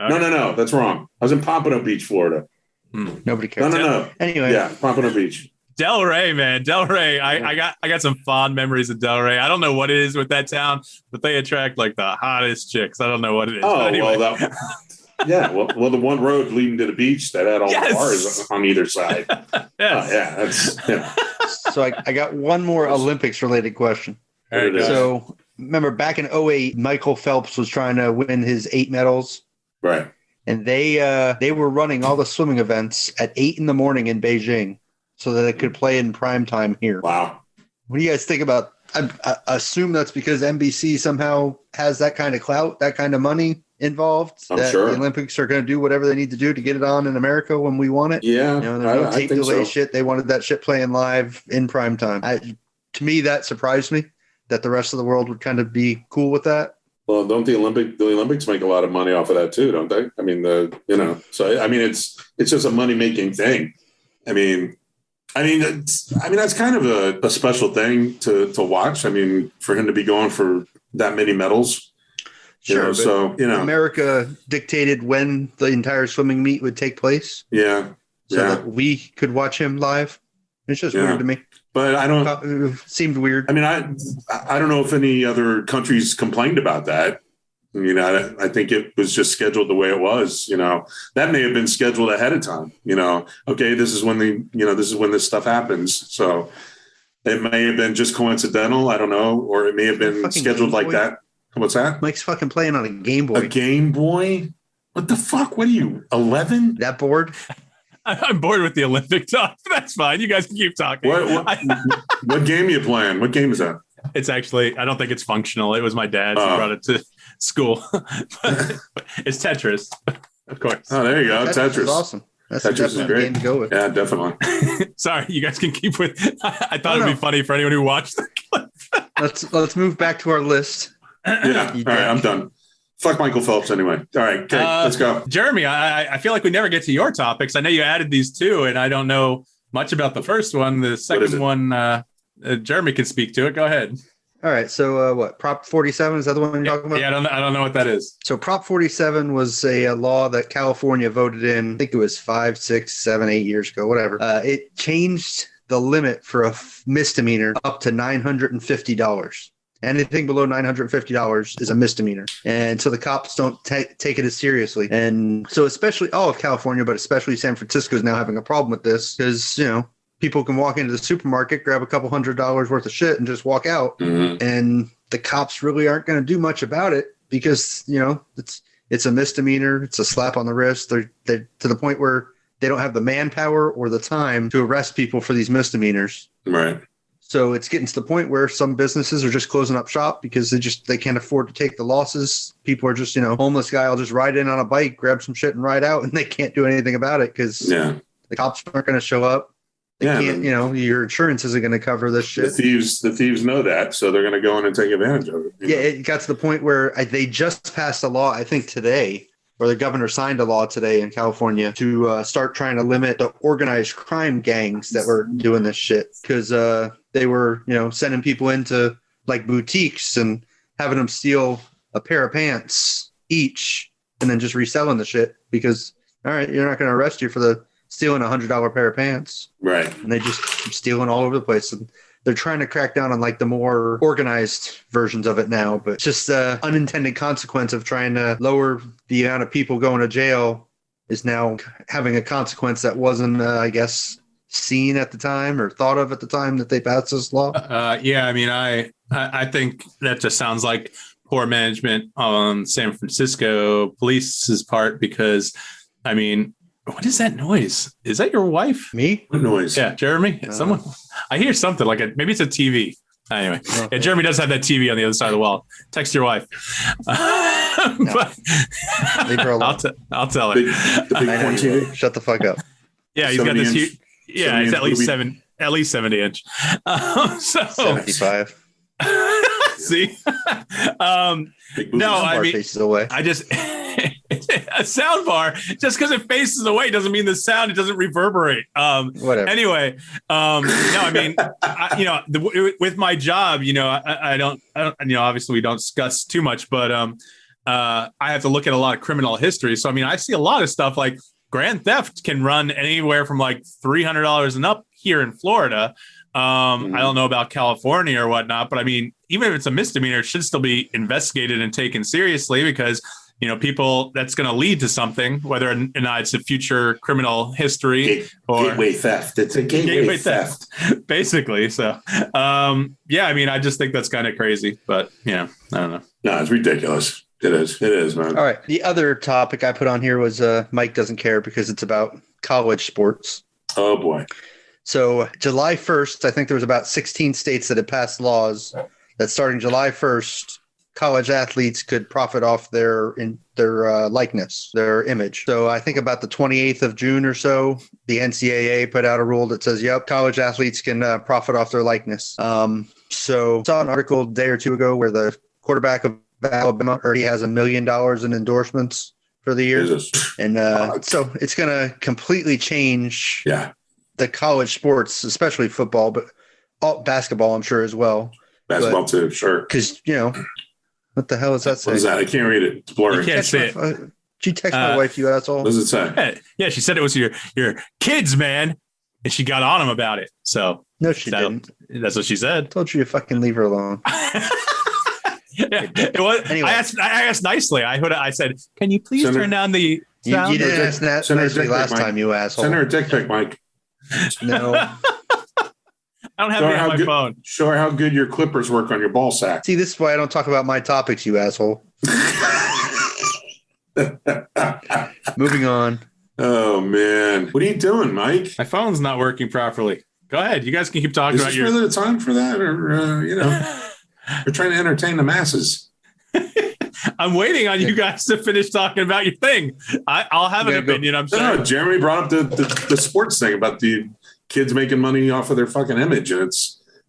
Okay. No, that's wrong. I was in Pompano Beach, Florida. Nobody cares. No. Anyway, yeah, Pompano Beach. Delray, man, Delray. I got some fond memories of Delray. I don't know what it is with that town, but they attract the hottest chicks. I don't know what it is. Oh, anyway. Well, the one road leading to the beach that had all the bars on either side. Yes. So I got one more Olympics related question. Right, so remember back in 2008, Michael Phelps was trying to win his 8 medals. Right. And they were running all the swimming events at 8 a.m. in Beijing so that it could play in prime time here. Wow. What do you guys think about? I assume that's because NBC somehow has that kind of clout, that kind of money involved. I'm sure the Olympics are going to do whatever they need to do to get it on in America when we want it. Yeah, there's no tape delay shit. They wanted that shit playing live in prime time. To me, that surprised me that the rest of the world would kind of be cool with that. Well, don't the Olympics make a lot of money off of that too, don't they? I mean, it's just a money making thing. I mean, that's kind of a special thing to watch. I mean, for him to be going for that many medals. Sure. America dictated when the entire swimming meet would take place. Yeah. So that we could watch him live. It's just weird to me. But I don't. It seemed weird. I mean, I don't know if any other countries complained about that. I think it was just scheduled the way it was. That may have been scheduled ahead of time. Okay, this is when this stuff happens. So it may have been just coincidental. I don't know, or it may have been scheduled like that. What's that? Mike's fucking playing on a Game Boy. A Game Boy? What the fuck? What are you, 11? That bored? I'm bored with the Olympic talk. That's fine. You guys can keep talking. What game are you playing? What game is that? It's actually, I don't think it's functional. It was my dad's who brought it to school. It's Tetris, of course. Oh, there you go. Tetris is awesome. That's Tetris is great. Game to go with. Yeah, definitely. Sorry, you guys can keep with. I thought it'd be funny for anyone who watched the clip. Let's move back to our list. Yeah. All right, I'm done. Fuck Michael Phelps anyway. All right, okay, let's go. Jeremy, I feel like we never get to your topics. I know you added these two, and I don't know much about the first one. The second one, Jeremy can speak to it. Go ahead. All right. So what? Prop 47, is that the one you're talking about? Yeah, I don't know what that is. So Prop 47 was a law that California voted in, I think it was 5, 6, 7, 8 years ago, whatever. It changed the limit for a misdemeanor up to $950. Anything below $950 is a misdemeanor. And so the cops don't take it as seriously. And so especially all of California, but especially San Francisco is now having a problem with this because, people can walk into the supermarket, grab a couple $100s worth of shit and just walk out. Mm-hmm. And the cops really aren't going to do much about it because, it's a misdemeanor. It's a slap on the wrist. They're to the point where they don't have the manpower or the time to arrest people for these misdemeanors. Right. So it's getting to the point where some businesses are just closing up shop because they can't afford to take the losses. People are just, homeless guy will just ride in on a bike, grab some shit and ride out, and they can't do anything about it because the cops aren't going to show up. They can't, your insurance isn't going to cover this shit. The thieves know that, so they're going to go in and take advantage of it. It got to the point where they just passed a law, I think today, or the governor signed a law today in California to start trying to limit the organized crime gangs that were doing this shit because they were, sending people into like boutiques and having them steal a pair of pants each and then just reselling the shit because, all right, you're not going to arrest you for the stealing $100 pair of pants. Right. And they just keep stealing all over the place. And they're trying to crack down on like the more organized versions of it now, but it's just unintended consequence of trying to lower the amount of people going to jail is now having a consequence that wasn't, I guess, seen at the time or thought of at the time that they passed this law. I think that just sounds like poor management on San Francisco police's part because, what is that noise? Is that your wife? Me? What noise? Yeah, Jeremy. Someone. I hear something like maybe it's a TV. Anyway, Jeremy does have that TV on the other side of the wall. Text your wife. But leave her alone. I'll tell her. The big point TV. Shut the fuck up. Yeah, he's got this huge. Yeah, it's at least 70 inch. 75. See? Faces away. I just a sound bar just because it faces away doesn't mean the sound it doesn't reverberate. Whatever. Anyway, with my job, I don't, obviously we don't discuss too much, but I have to look at a lot of criminal history. So I see a lot of stuff like grand theft can run anywhere from like $300 and up here in Florida. I don't know about California or whatnot, but even if it's a misdemeanor, it should still be investigated and taken seriously because, people that's going to lead to something, whether or not it's a future criminal history or gateway theft. It's a gateway theft. Basically. So, I just think that's kind of crazy, but I don't know. No, it's ridiculous. It is, man. All right. The other topic I put on here was Mike doesn't care because it's about college sports. Oh boy. So July 1st, I think there was about 16 states that had passed laws that starting July 1st, college athletes could profit off their likeness, their image. So I think about the 28th of June or so, the NCAA put out a rule that says, yep, college athletes can profit off their likeness. So I saw an article a day or two ago where the quarterback of Alabama already has $1 million in endorsements for the year. And so it's going to completely change the college sports, especially football, but basketball, I'm sure, as well. Basketball too, sure. Because, what the hell is that saying? What is that? I can't read it. It's blurry. You can't see it. Did you text my wife, you asshole? What does it say? Yeah, she said it was your kids, man. And she got on him about it. So no, she didn't. That's what she said. I told you to fucking leave her alone. It was. Anyway. I asked nicely. I said, can you please turn down the sound? You didn't ask that nicely last time, you asshole. Send her a dick pic, Mike. No. I don't have it on my phone. Show her how good your clippers work on your ball sack. See, this is why I don't talk about my topics, you asshole. Moving on. Oh man, what are you doing, Mike? My phone's not working properly. Go ahead. You guys can keep talking Is about this your. really the time for that, or we're trying to entertain the masses? I'm waiting on you guys to finish talking about your thing. I'll have an opinion. I'm sorry. No, Jeremy brought up the sports thing about the kids making money off of their fucking image, and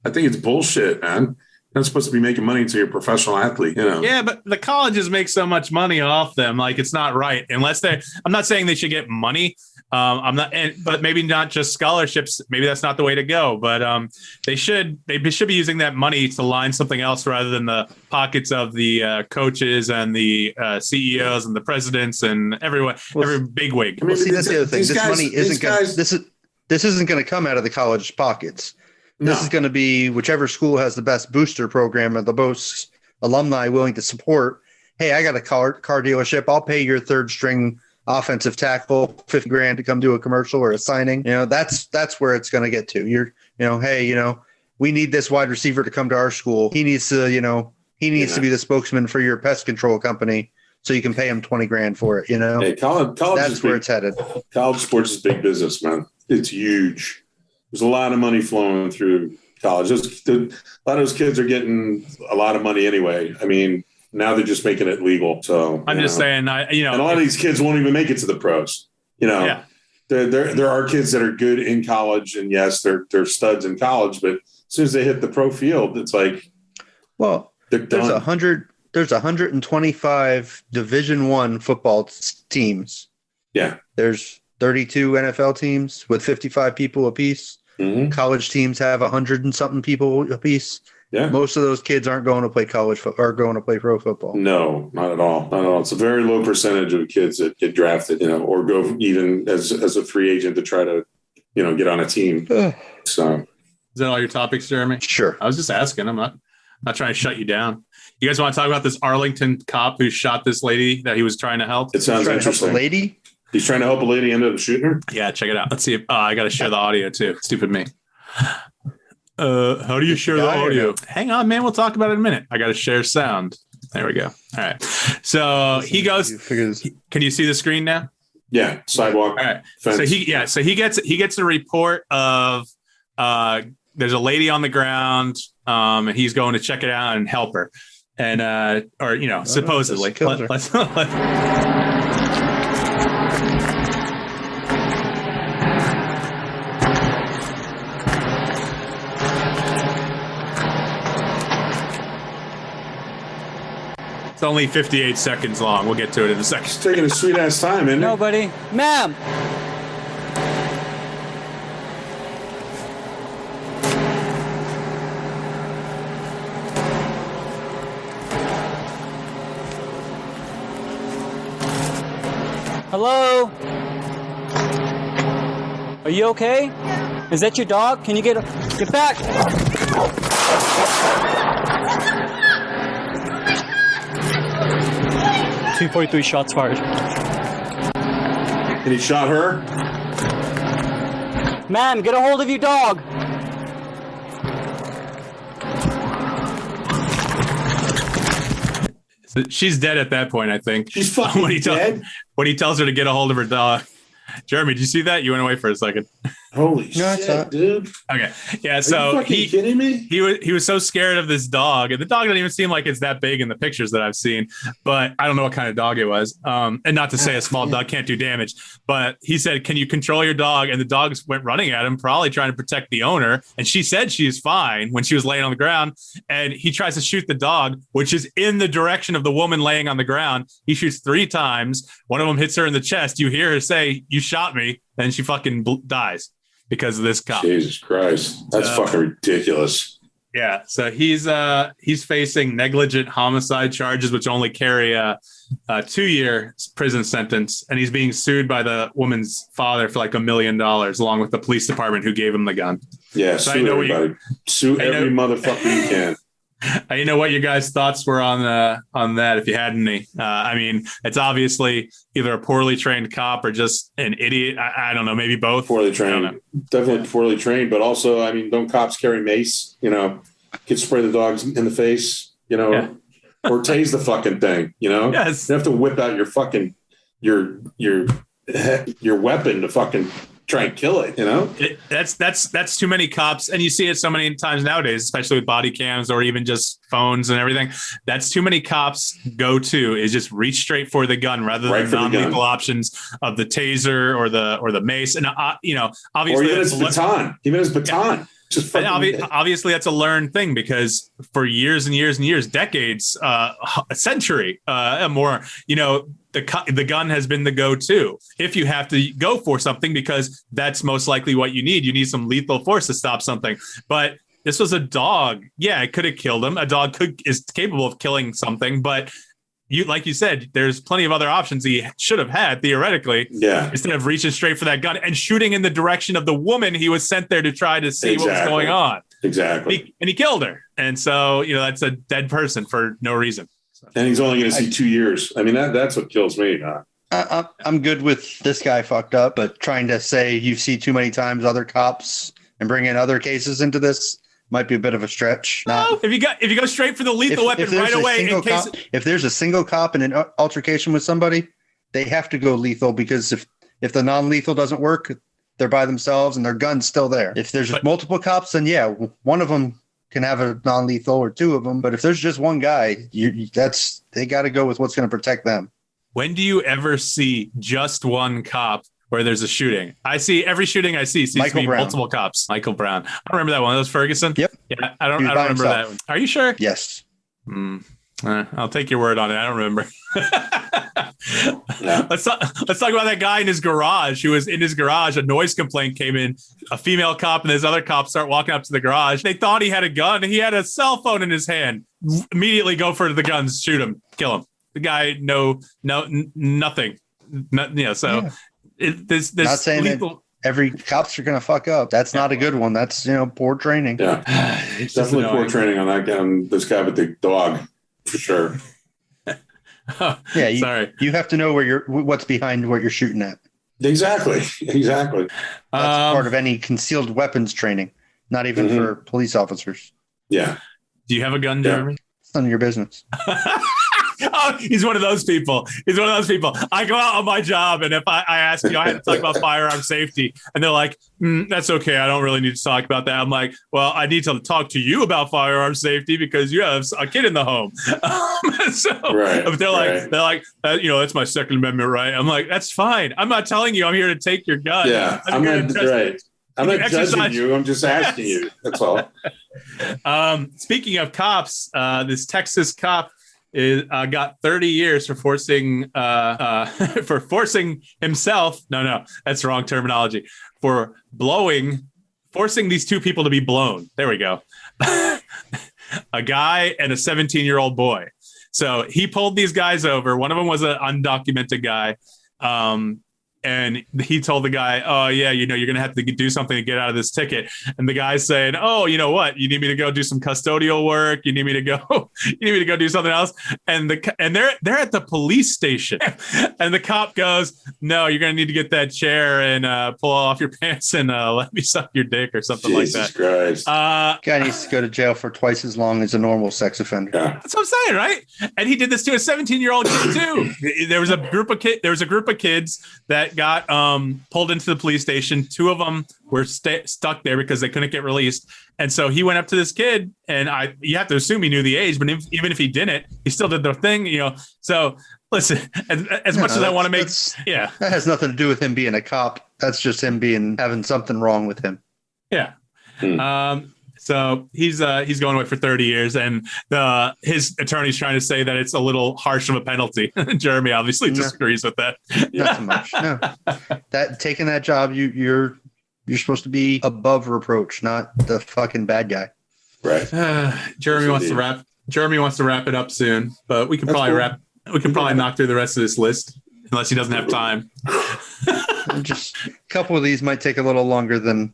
I think it's bullshit, man. You're not supposed to be making money until you're a professional athlete, you know. Yeah, but the colleges make so much money off them, like it's not right. Unless I'm not saying they should get money. But maybe not just scholarships. Maybe that's not the way to go. But they should be using that money to line something else rather than the pockets of the coaches and the CEOs and the presidents and everyone, every bigwig. I mean, see, that's the other thing. This money isn't going. This isn't going to come out of the college pockets. This is going to be whichever school has the best booster program or the most alumni willing to support. Hey, I got a car dealership. I'll pay your third string offensive tackle $50,000 to come do a commercial or a signing. That's where it's going to get to. Hey, we need this wide receiver to come to our school. He needs to, to be the spokesman for your pest control company, so you can pay him $20,000 for it. Hey, college that's where it's headed. College sports is big business, man. It's huge. There's a lot of money flowing through college. A lot of those kids are getting a lot of money anyway. I mean, now they're just making it legal. So I'm just saying, and a lot of these kids won't even make it to the pros. There are kids that are good in college, and yes, they're studs in college. But as soon as they hit the pro field, it's like, well, there's 125 Division I football teams. Yeah, there's 32 NFL teams with 55 people apiece. Mm-hmm. College teams have 100 and something people apiece. Yeah. Most of those kids aren't going to play college or going to play pro football. No, not at all. Not at all. It's a very low percentage of kids that get drafted, or go even as a free agent to try to, get on a team. So is that all your topics, Jeremy? Sure. I was just asking. I'm not trying to shut you down. You guys want to talk about this Arlington cop who shot this lady that he was trying to help? It sounds interesting. A lady? He's trying to help a lady end up shooting her? Yeah, check it out. Let's see if I got to share the audio too. Stupid me. How do you share the audio? Hang on, man. We'll talk about it in a minute. I got to share sound. There we go. All right. So he goes. Can you see the screen now? Yeah. Sidewalk. All right. Fence. So he gets a report of there's a lady on the ground, and he's going to check it out and help her, and supposedly. Let's It's only 58 seconds long. We'll get to it in a second. It's taking a sweet ass time, isn't it? Nobody. Ma'am. Hello? Are you okay? Is that your dog? Can you get back? 243 shots fired. And he shot her? Ma'am, get a hold of your dog. She's dead at that point, I think. She's fucking dead? When he tells her to get a hold of her dog. Jeremy, did you see that? You went away for a second. Holy shit, dude. Okay. Yeah, so Are you fucking kidding me? He was so scared of this dog, and the dog doesn't even seem like it's that big in the pictures that I've seen, but I don't know what kind of dog it was. And not to say a small dog can't do damage, but he said, "Can you control your dog?" And the dog went running at him, probably trying to protect the owner, and she said she's fine when she was laying on the ground, and he tries to shoot the dog, which is in the direction of the woman laying on the ground. He shoots 3 times. One of them hits her in the chest. You hear her say, "You shot me," and she fucking dies because of this cop. Jesus Christ. That's fucking ridiculous. Yeah. So he's facing negligent homicide charges, which only carry a 2-year prison sentence. And he's being sued by the woman's father for like $1 million, along with the police department who gave him the gun. Yeah. So sue everybody. Sue every motherfucker you can. I know what your guys' thoughts were on that, if you had any. I mean, it's obviously either a poorly trained cop or just an idiot. I don't know, maybe both. Poorly trained. Definitely poorly trained, but also, I mean, don't cops carry mace? Could spray the dogs in the face, or tase the fucking thing, Yes. You have to whip out your fucking, your weapon to fucking try and kill it, you know? That's too many cops. And you see it so many times nowadays, especially with body cams or even just phones and everything. That's too many cops go to is just reach straight for the gun rather than non-lethal options of the taser or the mace. And, obviously. Or even his baton. Yeah. Obviously, that's a learned thing because for years and years and years, decades, a century, more, the gun has been the go-to if you have to go for something because that's most likely what you need. You need some lethal force to stop something. But this was a dog. Yeah, it could have killed him. A dog is capable of killing something, but like you said, there's plenty of other options he should have had theoretically. Yeah. Instead of reaching straight for that gun and shooting in the direction of the woman he was sent there to try to see what was going on. Exactly. And he killed her. And so, that's a dead person for no reason. So. And he's only going to see 2 years. I mean, that's what kills me. I'm good with this guy fucked up, but trying to say you see too many times other cops and bring in other cases into this might be a bit of a stretch. If you go straight for the lethal weapon right away, if there's a single cop in an altercation with somebody, they have to go lethal because if the non-lethal doesn't work, they're by themselves and their gun's still there. If there's multiple cops, then one of them can have a non-lethal or two of them. But if there's just one guy, they got to go with what's going to protect them. When do you ever see just one cop where there's a shooting? I see every shooting I see seems to be multiple cops. Michael Brown. I don't remember that one. That was Ferguson. Yep. Yeah, I don't remember that one. Are you sure? Yes. I'll take your word on it. I don't remember. Yeah. Let's talk about that guy in his garage who was in his garage. A noise complaint came in. A female cop and this other cop start walking up to the garage. They thought he had a gun. He had a cell phone in his hand. Immediately go for the guns, shoot him, kill him. The guy, nothing. This not saying lethal... that every cops are going to fuck up. That's not a good one. That's poor training. Yeah, it's definitely poor training on that guy. This guy with the dog, for sure. You have to know what's behind what you're shooting at. Exactly. That's part of any concealed weapons training. Not even for police officers. Yeah. Do you have a gun, Jeremy? It's none of your business. Oh, he's one of those people. I go out on my job, and if I ask, I have to talk about firearm safety, and they're like, that's okay. I don't really need to talk about that. I'm like, well, I need to talk to you about firearm safety because you have a kid in the home. If they're like, that's my Second Amendment right. I'm like, that's fine. I'm not telling you I'm here to take your gun. Yeah, I'm not judging you. I'm just asking you. That's all. Speaking of cops, this Texas cop got 30 years for forcing himself. No, that's the wrong terminology. For forcing these two people to be blown. There we go. A guy and a 17-year-old boy. So he pulled these guys over. One of them was an undocumented guy. And he told the guy, oh, yeah, you're going to have to do something to get out of this ticket. And the guy's saying, oh, you know what? You need me to go do some custodial work. You need me to go do something else. And they're at the police station. And the cop goes, no, you're going to need to get that chair and pull off your pants and let me suck your dick or something Jesus like that. Christ. Guy needs to go to jail for twice as long as a normal sex offender. Yeah. That's what I'm saying, right? And he did this to a 17-year-old kid too. There was a group of kids that got pulled into the police station. Two of them were stuck there because they couldn't get released. And so he went up to this kid, and you have to assume he knew the age, but even if he didn't, he still did the thing, So listen, as much as I want to make, that has nothing to do with him being a cop. That's just him having something wrong with him. Yeah. So he's going away for 30 years, and his attorney's trying to say that it's a little harsh of a penalty. Jeremy obviously disagrees with that. Not so much. No, taking that job, you're supposed to be above reproach, not the fucking bad guy. Right. Jeremy wants to wrap it up soon, but we can probably knock through the rest of this list unless he doesn't have time. Just a couple of these might take a little longer than.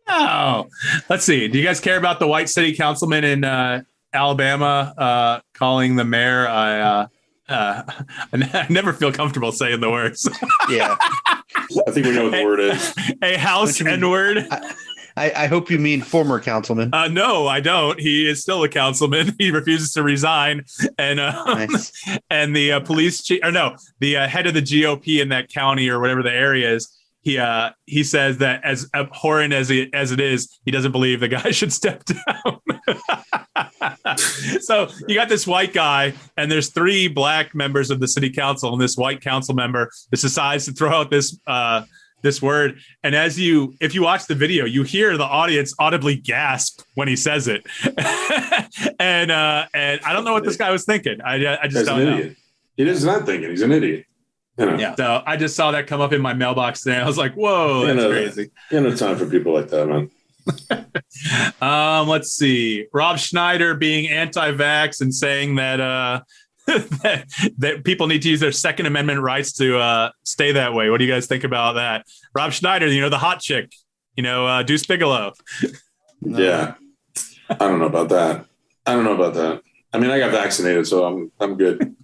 Oh, let's see. Do you guys care about the white city councilman in Alabama calling the mayor? I never feel comfortable saying the words. Yeah. I think we know what the word is. A house N-word. I hope you mean former councilman. No, I don't. He is still a councilman. He refuses to resign, and Nice. and the police chief, or no, the head of the GOP in that county or whatever the area is. He says that as abhorrent as it is, he doesn't believe the guy should step down. So you got this white guy, and there's 3 black members of the city council, and this white council member just decides to throw out this word. And if you watch the video, you hear the audience audibly gasp when he says it. and I don't know what this guy was thinking. I just don't know. He is not thinking. He's an idiot. You know. Yeah. So I just saw that come up in my mailbox today. I was like, whoa, that's crazy. No time for people like that, man. Let's see. Rob Schneider being anti-vax and saying that that people need to use their Second Amendment rights to stay that way. What do you guys think about that? Rob Schneider, the hot chick, Deuce Bigelow. Yeah. I don't know about that. I mean, I got vaccinated, so I'm good.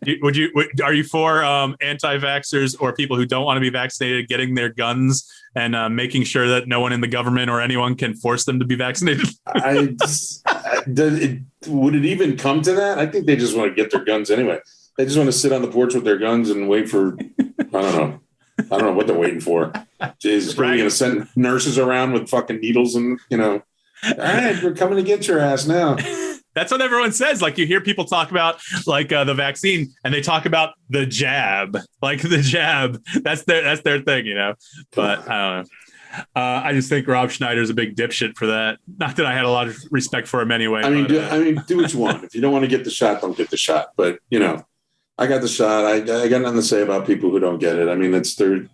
Are you for anti-vaxxers or people who don't want to be vaccinated getting their guns and making sure that no one in the government or anyone can force them to be vaccinated? Would it even come to that? I think they just want to get their guns anyway. They just want to sit on the porch with their guns and wait for, I don't know what they're waiting for. Jesus, are you going to send nurses around with fucking needles and, all right, we're coming to get your ass now. That's what everyone says. Like, you hear people talk about the vaccine, and they talk about the jab, That's their thing, But I don't know. I just think Rob Schneider's a big dipshit for that. Not that I had a lot of respect for him anyway. I mean, do what you want. If you don't want to get the shot, don't get the shot. But I got the shot. I got nothing to say about people who don't get it. I mean, it's their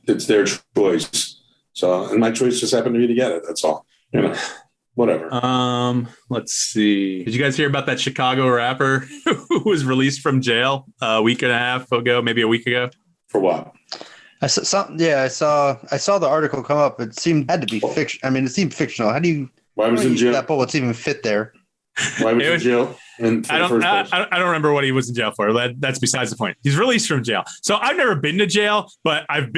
choice. So, and my choice just happened to be to get it. That's all. Whatever. Let's see. Did you guys hear about that Chicago rapper who was released from jail a week and a half ago, maybe a week ago? For what? I saw the article come up. It had to be fiction. I mean, it seemed fictional. Why was he in jail? That bullets even fit there? Why was he in jail? I don't remember what he was in jail for. That's besides the point. He's released from jail. So I've never been to jail, but I've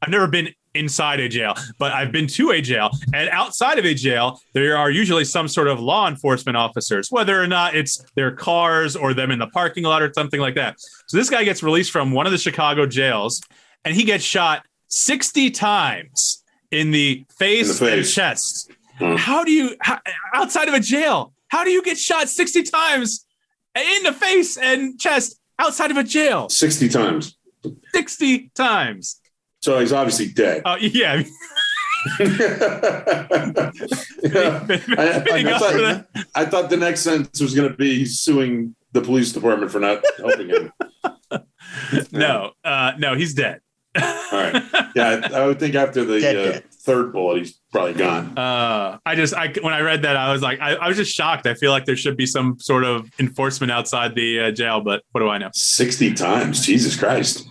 never been inside a jail, but I've been to a jail. And outside of a jail, there are usually some sort of law enforcement officers, whether or not it's their cars or them in the parking lot or something like that. So this guy gets released from one of the Chicago jails, and he gets shot 60 times in the face and chest. How do you, outside of a jail, how do you get shot 60 times in the face and chest outside of a jail? 60 times. 60 times. So he's obviously dead. Oh, yeah. I thought the next sentence was going to be suing the police department for not helping him. No, he's dead. All right. Yeah, I would think after the third bullet, he's probably gone. When I read that, I was like, I was just shocked. I feel like there should be some sort of enforcement outside the jail, but what do I know? 60 times. Jesus Christ.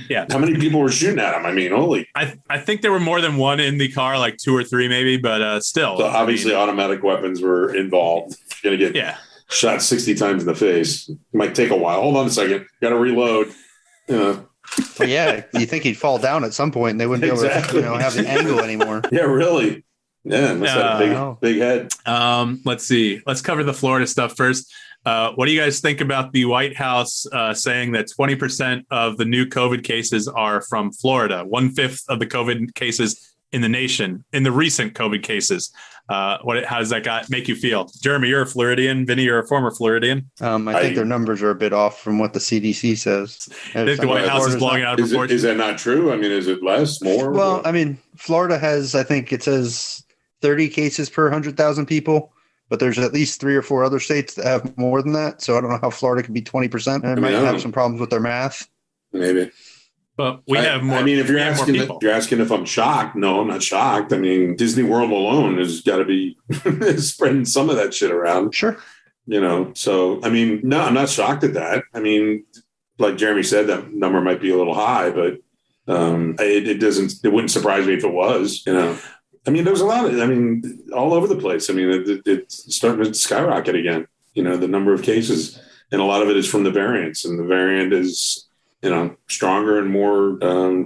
Yeah. How many people were shooting at him? I mean, holy. I think there were more than one in the car, like 2 or 3 maybe, but still. So obviously automatic weapons were involved. You're going to get shot 60 times in the face. It might take a while. Hold on a second. Got to reload. Well, yeah, you think he'd fall down at some point and they wouldn't be able to have the angle anymore. Yeah, really. Yeah, must have a big head. Let's see. Let's cover the Florida stuff first. What do you guys think about the White House saying that 20% of the new COVID cases are from Florida, 1/5 of the COVID cases in the nation, in the recent COVID cases? How does that make you feel? Jeremy, you're a Floridian. Vinny, you're a former Floridian. I think their numbers are a bit off from what the CDC says. The White House is blowing out of proportion. Is that not true? I mean, is it less, more? Well, I mean, Florida has, I think it says 30 cases per 100,000 people. But there's at least 3 or 4 other states that have more than that. So I don't know how Florida could be 20%. And it might have some problems with their math. Maybe. But we have more. I mean, if you're asking if I'm shocked, no, I'm not shocked. I mean, Disney World alone has got to be spreading some of that shit around. Sure. So, I mean, no, I'm not shocked at that. I mean, like Jeremy said, that number might be a little high, but it wouldn't surprise me if it was, I mean, there's a lot of, all over the place. I mean, it's starting to skyrocket again, the number of cases, and a lot of it is from the variants, and the variant is, stronger and more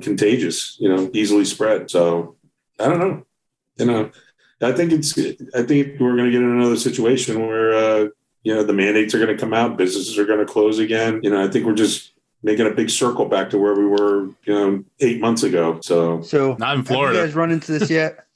contagious, easily spread. So I don't know, I think we're going to get in another situation where, the mandates are going to come out, businesses are going to close again. I think we're just making a big circle back to where we were, 8 months ago. So not in Florida. Have you guys run into this yet?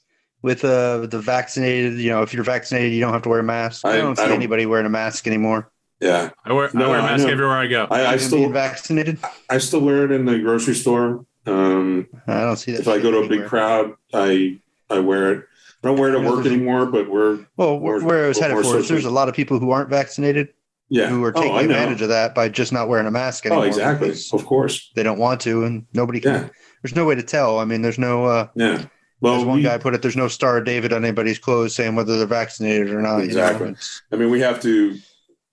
With the vaccinated, if you're vaccinated, you don't have to wear a mask. I don't see anybody wearing a mask anymore. Yeah, I wear a mask everywhere I go. I still vaccinated. I still wear it in the grocery store. I don't see that. If I go to a big crowd, I wear it. I don't wear it at work anymore, but where I was headed for is there's a lot of people who aren't vaccinated, who are taking advantage of that by just not wearing a mask anymore. Oh, exactly. Of course, they don't want to, and nobody can. Yeah. There's no way to tell. I mean, there's no. Yeah. Well, as one guy put it, there's no Star of David on anybody's clothes saying whether they're vaccinated or not. Exactly. I mean, we have to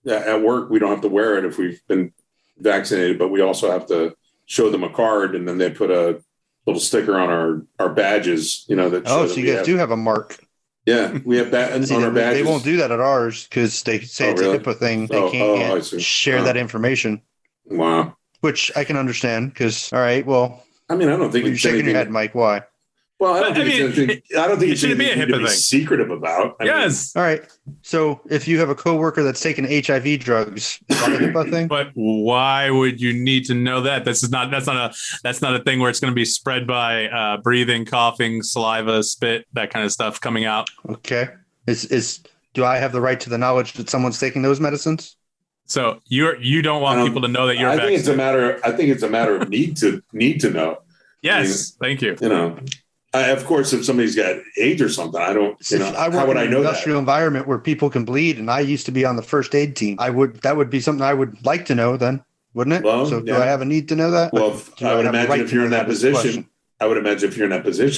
at work. We don't have to wear it if we've been vaccinated, but we also have to show them a card, and then they put a little sticker on our badges, that show so you guys do have a mark. Yeah, we have that on our badges. They won't do that at ours because they say it's a HIPAA thing. They can't share that information. Wow. Which I can understand because, all right, well. I mean, I don't think you're shaking your head, Mike. Why? Well, I don't think it should be a HIPAA thing. Secretive about. Yes. All right. So if you have a coworker that's taking HIV drugs, is that a HIPAA thing? But why would you need to know that? That's not a thing where it's going to be spread by breathing, coughing, saliva, spit, that kind of stuff coming out. Okay. Do I have the right to the knowledge that someone's taking those medicines? So you don't want people to know that you're vaccinated. I think it's a matter of need to know. Yes. Thank you. Of course, if somebody's got AIDS or something, I don't. How would I know that? In an industrial environment where people can bleed, and I used to be on the first aid team. That would be something I would like to know, then, wouldn't it? Well, do I have a need to know that? Well, I would imagine if you're in that position,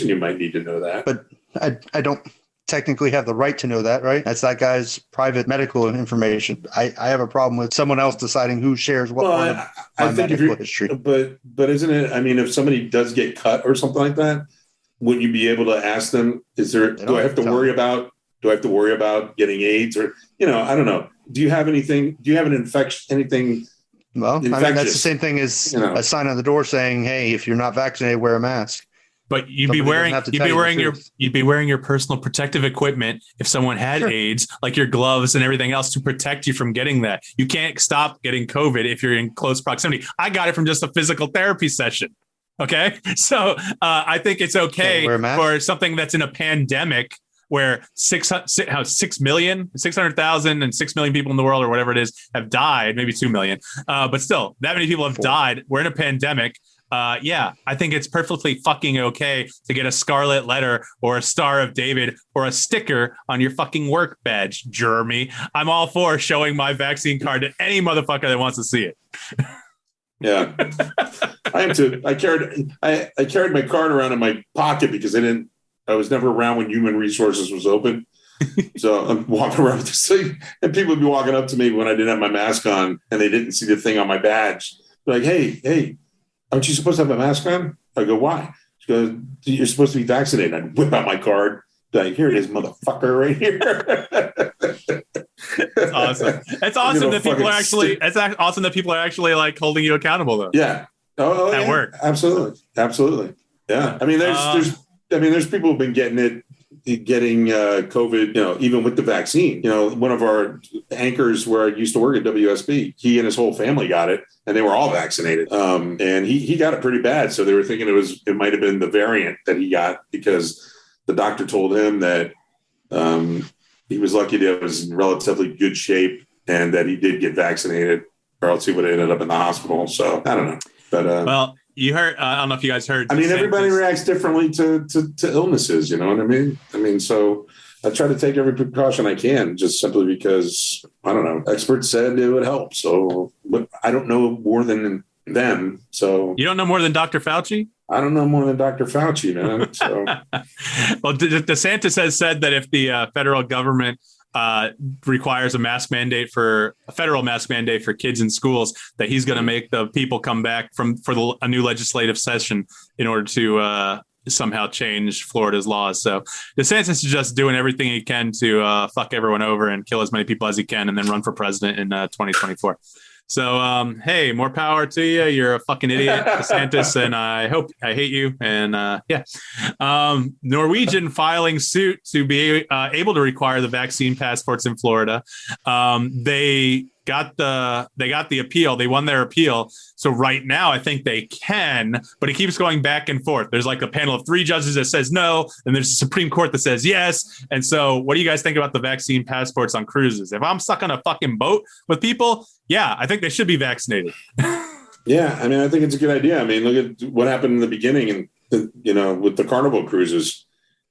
you might need to know that. But I don't technically have the right to know that, right? That's that guy's private medical information. I have a problem with someone else deciding who shares what part of my medical history. But isn't it? I mean, if somebody does get cut or something like that. Wouldn't you be able to ask them, do I have to worry about getting AIDS or, I don't know. Do you have anything? Do you have an infection, anything? Well, infectious? I mean, that's the same thing as a sign on the door saying, hey, if you're not vaccinated, wear a mask. But you'd be wearing your personal protective equipment if someone had AIDS, like your gloves and everything else to protect you from getting that. You can't stop getting COVID if you're in close proximity. I got it from just a physical therapy session. Okay. So I think it's okay for something that's in a pandemic where 600,000 and 6 million people in the world or whatever it is have died, maybe 2 million. But still, that many people have died. We're in a pandemic. I think it's perfectly fucking okay to get a scarlet letter or a Star of David or a sticker on your fucking work badge, Jeremy. I'm all for showing my vaccine card to any motherfucker that wants to see it. Yeah, I am too. I carried my card around in my pocket because I was never around when Human Resources was open. So I'm walking around with this thing, and people would be walking up to me when I didn't have my mask on, and they didn't see the thing on my badge. They're like, "Hey, aren't you supposed to have a mask on?" I go, "Why?" She goes, "You're supposed to be vaccinated." I whip out my card. Like, here it is, motherfucker, right here. That's awesome. It's awesome that people are actually. It's awesome that people are actually like holding you accountable, though. Yeah. At work. Absolutely. Yeah. I mean, there's people who've been getting COVID. Even with the vaccine. One of our anchors where I used to work at WSB, he and his whole family got it, and they were all vaccinated. And he got it pretty bad. So they were thinking it might have been the variant that he got because the doctor told him that. He was lucky that he was in relatively good shape and that he did get vaccinated, or else he would have ended up in the hospital. So I don't know. But well, you heard. I don't know if you guys heard. I mean, everybody reacts differently to illnesses. You know what I mean? So I try to take every precaution I can, just simply because I don't know. Experts said it would help. So but I don't know more than them. So you don't know more than Dr. Fauci? I don't know more than Dr. Fauci, man. So. Well, DeSantis has said that if the federal government requires a federal mask mandate for kids in schools, that he's going to make the people come back for a new legislative session in order to somehow change Florida's laws. So DeSantis is just doing everything he can to fuck everyone over and kill as many people as he can and then run for president in 2024. So, hey, more power to you. You're a fucking idiot, DeSantis, and I hate you. And Norwegian filing suit to be able to require the vaccine passports in Florida. They got the appeal. They won their appeal. So right now, I think they can, but it keeps going back and forth. There's like a panel of 3 judges that says no, and there's a Supreme Court that says yes. And so what do you guys think about the vaccine passports on cruises? If I'm stuck on a fucking boat with people, yeah, I think they should be vaccinated. Yeah, I mean, I think it's a good idea. I mean, look at what happened in the beginning and, with the Carnival cruises,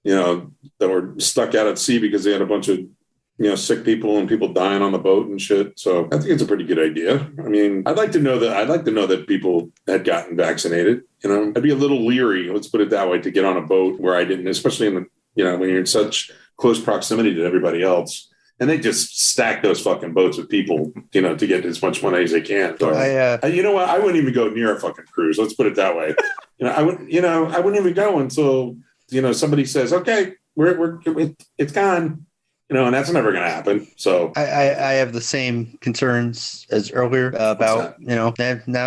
that were stuck out at sea because they had a bunch of sick people and people dying on the boat and shit. So I think it's a pretty good idea. I mean, I'd like to know that people had gotten vaccinated. I'd be a little leery, let's put it that way, to get on a boat where I didn't, especially in the, when you're in such close proximity to everybody else. And they just stack those fucking boats with people, to get as much money as they can. So, you know what? I wouldn't even go near a fucking cruise. Let's put it that way. I wouldn't even go until, somebody says, okay, it's gone. And that's never going to happen. So I have the same concerns as earlier about, now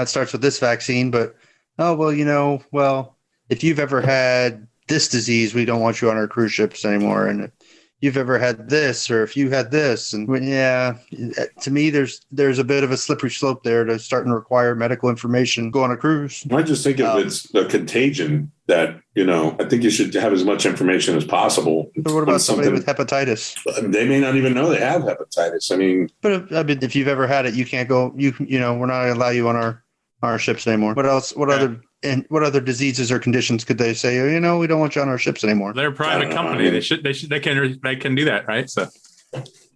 it starts with this vaccine, but, if you've ever had this disease, we don't want you on our cruise ships anymore. And if you've ever had this, or if you had this, and to me, there's a bit of a slippery slope there to start and require medical information, go on a cruise. I just think if it's a contagion that, I think you should have as much information as possible. But what about somebody with hepatitis? They may not even know they have hepatitis. I mean, if you've ever had it, you can't go. We're not going to allow you on our ships anymore. What else? What other diseases or conditions could they say? We don't want you on our ships anymore. They're a private company. They can do that, right? So.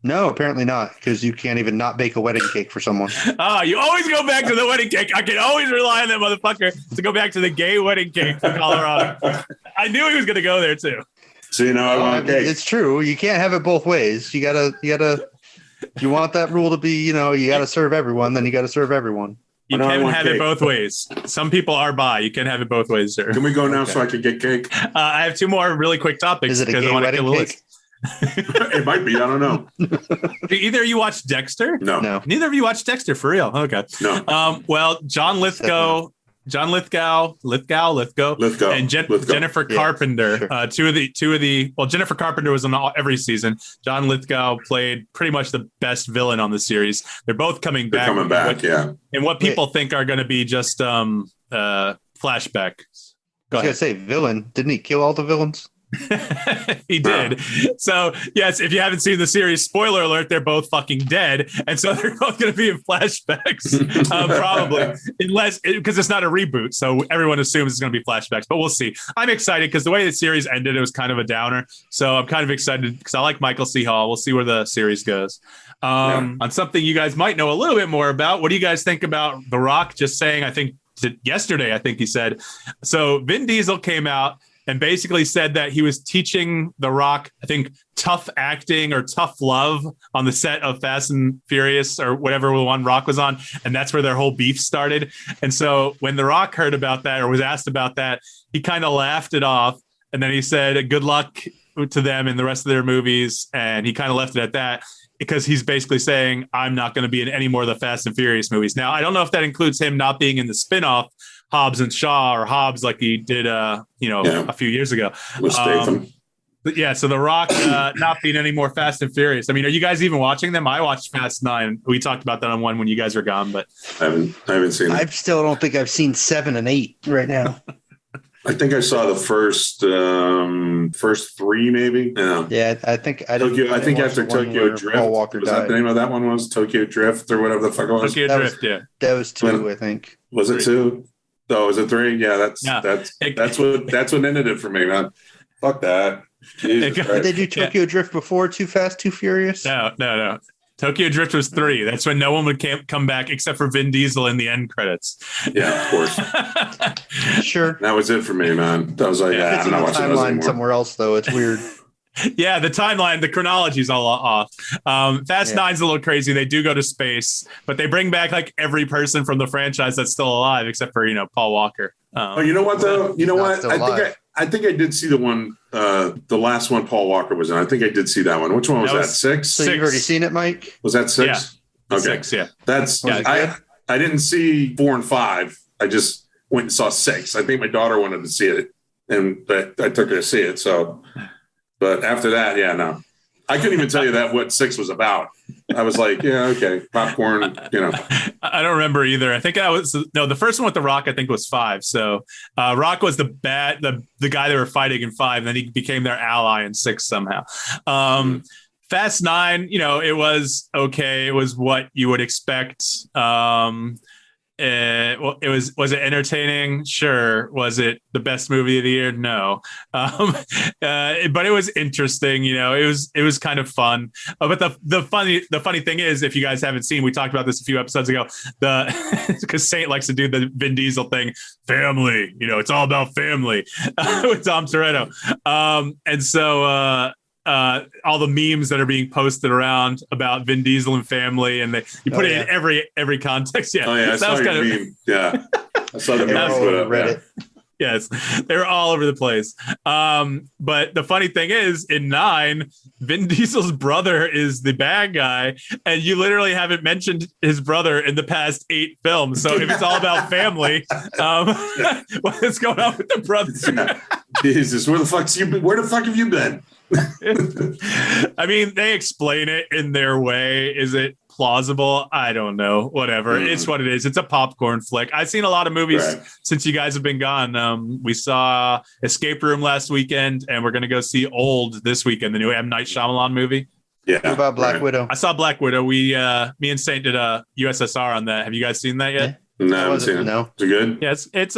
No, apparently not, because you can't even not bake a wedding cake for someone. Oh, you always go back to the wedding cake. I can always rely on that motherfucker to go back to the gay wedding cake from Colorado. I knew he was going to go there too. So I want cake. It's true. You can't have it both ways. You gotta. If you want that rule to be, you gotta serve everyone. Then you gotta serve everyone. You can have it both ways. Some people are bi. You can have it both ways, sir. Can we go now so I can get cake? I have 2 more really quick topics. Is it a gay wedding cake? It might be. I don't know. Either of you watched Dexter? No. Neither of you watched Dexter for real. Okay. No. Well, John Lithgow, and Jennifer Carpenter. Sure. Two of the. Well, Jennifer Carpenter was on every season. John Lithgow played pretty much the best villain on the series. They're both coming back. And what people think are going to be just flashbacks. I was going to say villain. Didn't he kill all the villains? He did. So yes, if you haven't seen the series, spoiler alert, they're both fucking dead, and so they're both going to be in flashbacks, probably, unless because it's not a reboot, so everyone assumes it's going to be flashbacks. But we'll see. I'm excited because the way the series ended, it was kind of a downer. So I'm kind of excited because I like Michael C. Hall. We'll see where the series goes. On something you guys might know a little bit more about. What do you guys think about The Rock just saying? I think yesterday, I think he said. So Vin Diesel came out and basically said that he was teaching The Rock, I think, tough acting or tough love on the set of Fast and Furious or whatever one Rock was on. And that's where their whole beef started. And so when The Rock heard about that or was asked about that, he kind of laughed it off. And then he said, good luck to them in the rest of their movies. And he kind of left it at that because he's basically saying, I'm not going to be in any more of the Fast and Furious movies. Now, I don't know if that includes him not being in the spinoff Hobbs and Shaw or Hobbs like he did, a few years ago. But yeah, so The Rock not being any more Fast and Furious. I mean, are you guys even watching them? I watched Fast 9. We talked about that on one when you guys were gone, but I haven't seen it. I still don't think I've seen 7 and 8 right now. I think I saw the first 3, maybe. Yeah, I think after Tokyo Drift, Paul Walker was died. that the name of that one? Was Tokyo Drift or whatever the fuck it was? Tokyo Drift, yeah. That was 2, I think. Was it 2? Oh, was it 3? Yeah, that's what ended it for me, man. Fuck that. Did they do Tokyo Drift before Too Fast, Too Furious? No. Tokyo Drift was 3. That's when no one would come back except for Vin Diesel in the end credits. Yeah, of course. Sure. That was it for me, man. That was like, I'm not watching those anymore. Somewhere else, though. It's weird. Yeah, the timeline, the chronology's all off. Fast 9's a little crazy. They do go to space, but they bring back like every person from the franchise that's still alive, except for Paul Walker. You know what though? You know what? I think I did see the one, the last one Paul Walker was in. I think I did see that one. Which one was that? 6? So you've already seen it, Mike? Was that 6? Yeah. Okay. 6, yeah. That's Was it good? I didn't see 4 and 5. I just went and saw 6. I think my daughter wanted to see it, and I took her to see it. So, but after that, yeah, no, I couldn't even tell you what 6 was about. I was like, yeah, okay, popcorn, I don't remember either. I think the first one with The Rock, I think, was 5. So Rock was the guy they were fighting in 5, and then he became their ally in 6 somehow. Fast 9, it was okay. It was what you would expect. Was it entertaining? Sure. Was it the best movie of the year? No. But it was interesting. It was kind of fun. But the funny thing is, if you guys haven't seen, we talked about this a few episodes ago. Because Saint likes to do the Vin Diesel thing, family. It's all about family with Tom Toretto. And so. All the memes that are being posted around about Vin Diesel and family, and you put it in every context. Yeah, I saw your meme. Yeah, I saw the meme on Reddit. Yes, they were all over the place. But the funny thing is, in 9, Vin Diesel's brother is the bad guy, and you literally haven't mentioned his brother in the past 8 films. So if it's all about family, what's going on with the brothers? Yeah. Jesus, where the fuck have you been? I mean, they explain it in their way. Is it plausible? I don't know. Whatever. It's what it is. It's a popcorn flick. I've seen a lot of movies since you guys have been gone. We saw Escape Room last weekend, and we're going to go see Old this weekend, the new M. Night Shyamalan movie. Yeah. What about Black Widow? I saw Black Widow. Me and Saint did a USSR on that. Have you guys seen that yet? Yeah. No, I haven't seen it. No. Is it good? Yeah, it's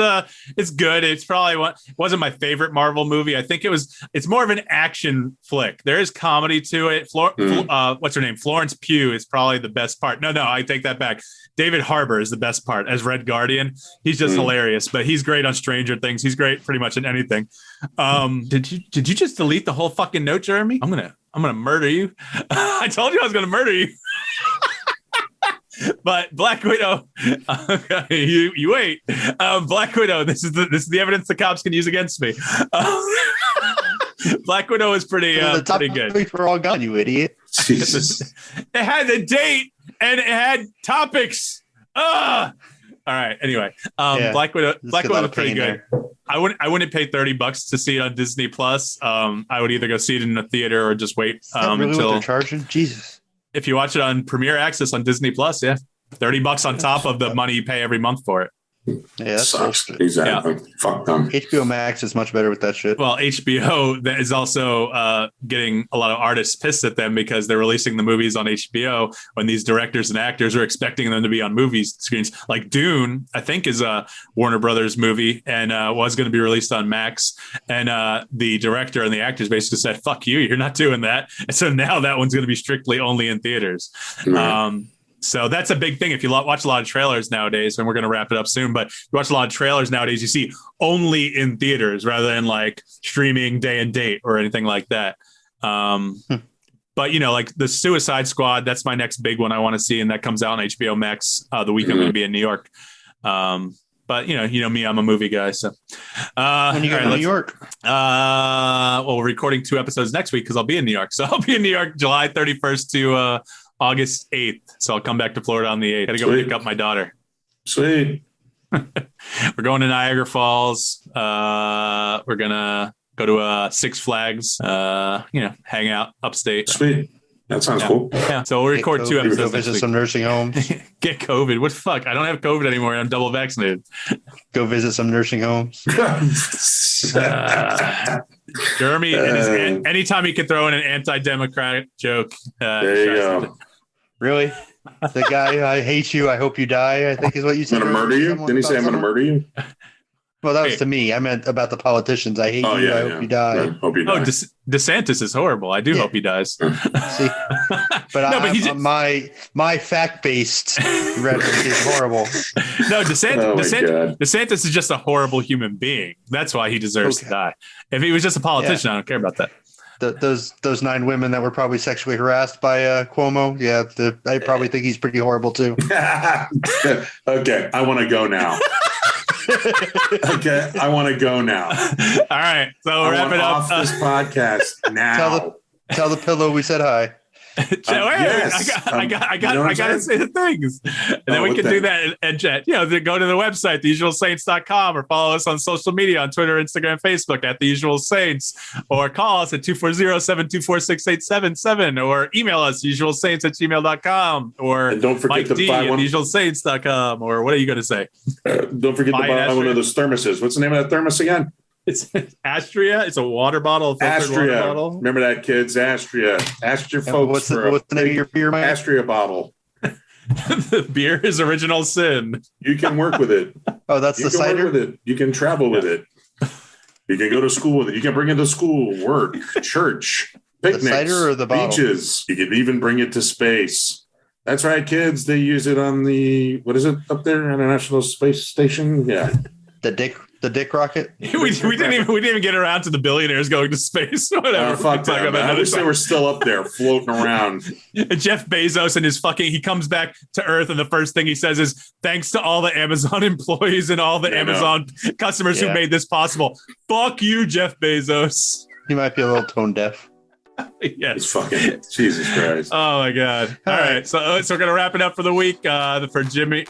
good. It's probably wasn't my favorite Marvel movie. I think it's more of an action flick. There is comedy to it. What's her name? Florence Pugh is probably the best part. No, I take that back. David Harbour is the best part as Red Guardian. He's just hilarious, but he's great on Stranger Things. He's great pretty much in anything. Did you just delete the whole fucking note, Jeremy? I'm gonna murder you. I told you I was gonna murder you. But Black Widow, you wait. Black Widow. This is the evidence the cops can use against me. Black Widow is pretty good. We're all gone, you idiot. Jesus. It had a date and it had topics. All right. Anyway, Black Widow was pretty good. There. I wouldn't pay $30 to see it on Disney Plus. I would either go see it in a theater or just wait really until what they're charging. Jesus. If you watch it on Premier Access on Disney Plus, yeah, $30 on top of the money you pay every month for it. Yeah, that sucks. Exactly. Yeah. Fuck them. HBO Max is much better with that shit. Well, HBO is also getting a lot of artists pissed at them because they're releasing the movies on HBO when these directors and actors are expecting them to be on movie screens. Like Dune, I think, is a Warner Brothers movie and was going to be released on Max. And the director and the actors basically said, "Fuck you, you're not doing that." And so now that one's going to be strictly only in theaters. Right. So that's a big thing. If you watch a lot of trailers nowadays, and we're going to wrap it up soon, but you watch a lot of trailers nowadays, you see only in theaters rather than like streaming day and date or anything like that. But, like the Suicide Squad, that's my next big one I want to see. And that comes out on HBO Max the week I'm going to be in New York. But, you know me, I'm a movie guy. So when you go to New York? Well, we're recording 2 episodes next week because I'll be in New York. So I'll be in New York July 31st to August 8th. So I'll come back to Florida on the 8th. Gotta go pick up my daughter. Sweet. We're going to Niagara Falls. We're gonna go to Six Flags. Hang out upstate. Sweet. That sounds cool. Yeah. So we'll record 2 episodes. Go visit some nursing homes. Get COVID. What the fuck? I don't have COVID anymore. I'm double vaccinated. Go visit some nursing homes. Jeremy, anytime he can throw in an anti-democratic joke. There you go. Really? The guy, I hate you, I hope you die, I think is what you said. I'm going to murder you? Didn't he say I'm going to murder you? Well, that was to me. I meant about the politicians. I hate you, I hope you die. Right. Hope you die. DeSantis is horrible. I do hope he dies. See? But my fact-based rhetoric is horrible. No, DeSantis is just a horrible human being. That's why he deserves to die. If he was just a politician, I don't care about that. Those 9 women that were probably sexually harassed by Cuomo, I probably think he's pretty horrible too. Okay, I want to go now. Okay, I want to go now. All right, so wrap it up. Off this podcast now. Tell the pillow we said hi. Yes. I gotta say the things, and then we can do that and chat. You know, go to the website, theusualsaints.com, or follow us on social media on Twitter, Instagram, Facebook at The Usual Saints, or call us at 240-724-6877, or email us usualsaints@gmail.com, or And don't forget Mike to D buy at one. theusualsaints.com, or what are you going to say? Don't forget to Buy buy an one Astrea. of those thermoses. What's the name of that thermos again? It's Astrea. It's a water bottle, a filtered water Astrea. bottle. Remember that, kids? Astrea. Ask your folks What's the name of your beer, Mike? Astrea bottle. The beer is Original Sin. You can work with it. Oh, that's You the can cider? work with it. You can travel with it. You can go to school with it. You can bring it to school, work, church, picnics, cider or the bottle? beaches. You can even bring it to space. That's right, kids. They use it on the, what is it up there? International Space Station? Yeah. The dick rocket? we didn't even get around to the billionaires going to space. Whatever. Fuck We'll talk that, about man. I another wish they time. were still up there floating around. And Jeff Bezos and his he comes back to Earth, and the first thing he says is, thanks to all the Amazon employees and all the Amazon customers who made this possible. Fuck you, Jeff Bezos. He might be a little tone deaf. Yes. It's fucking Jesus Christ. Oh my God. All right. So we're going to wrap it up for the week. For Jeremy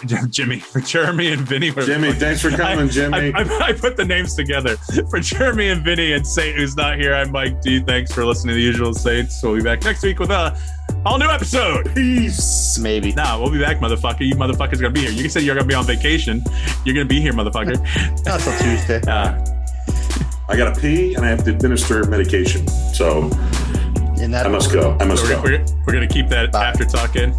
and Vinny. Jimmy, thanks for coming, Jimmy. I put the names together. For Jeremy and Vinny and Saint, who's not here, I'm Mike D. Thanks for listening to The Usual Saints. We'll be back next week with a all new episode. Peace. Maybe. Nah, we'll be back, motherfucker. You motherfuckers going to be here. You can say you're going to be on vacation. You're going to be here, motherfucker. Not till Tuesday. I got to pee and I have to administer medication. So In that I must go. We're going to keep that after talk in.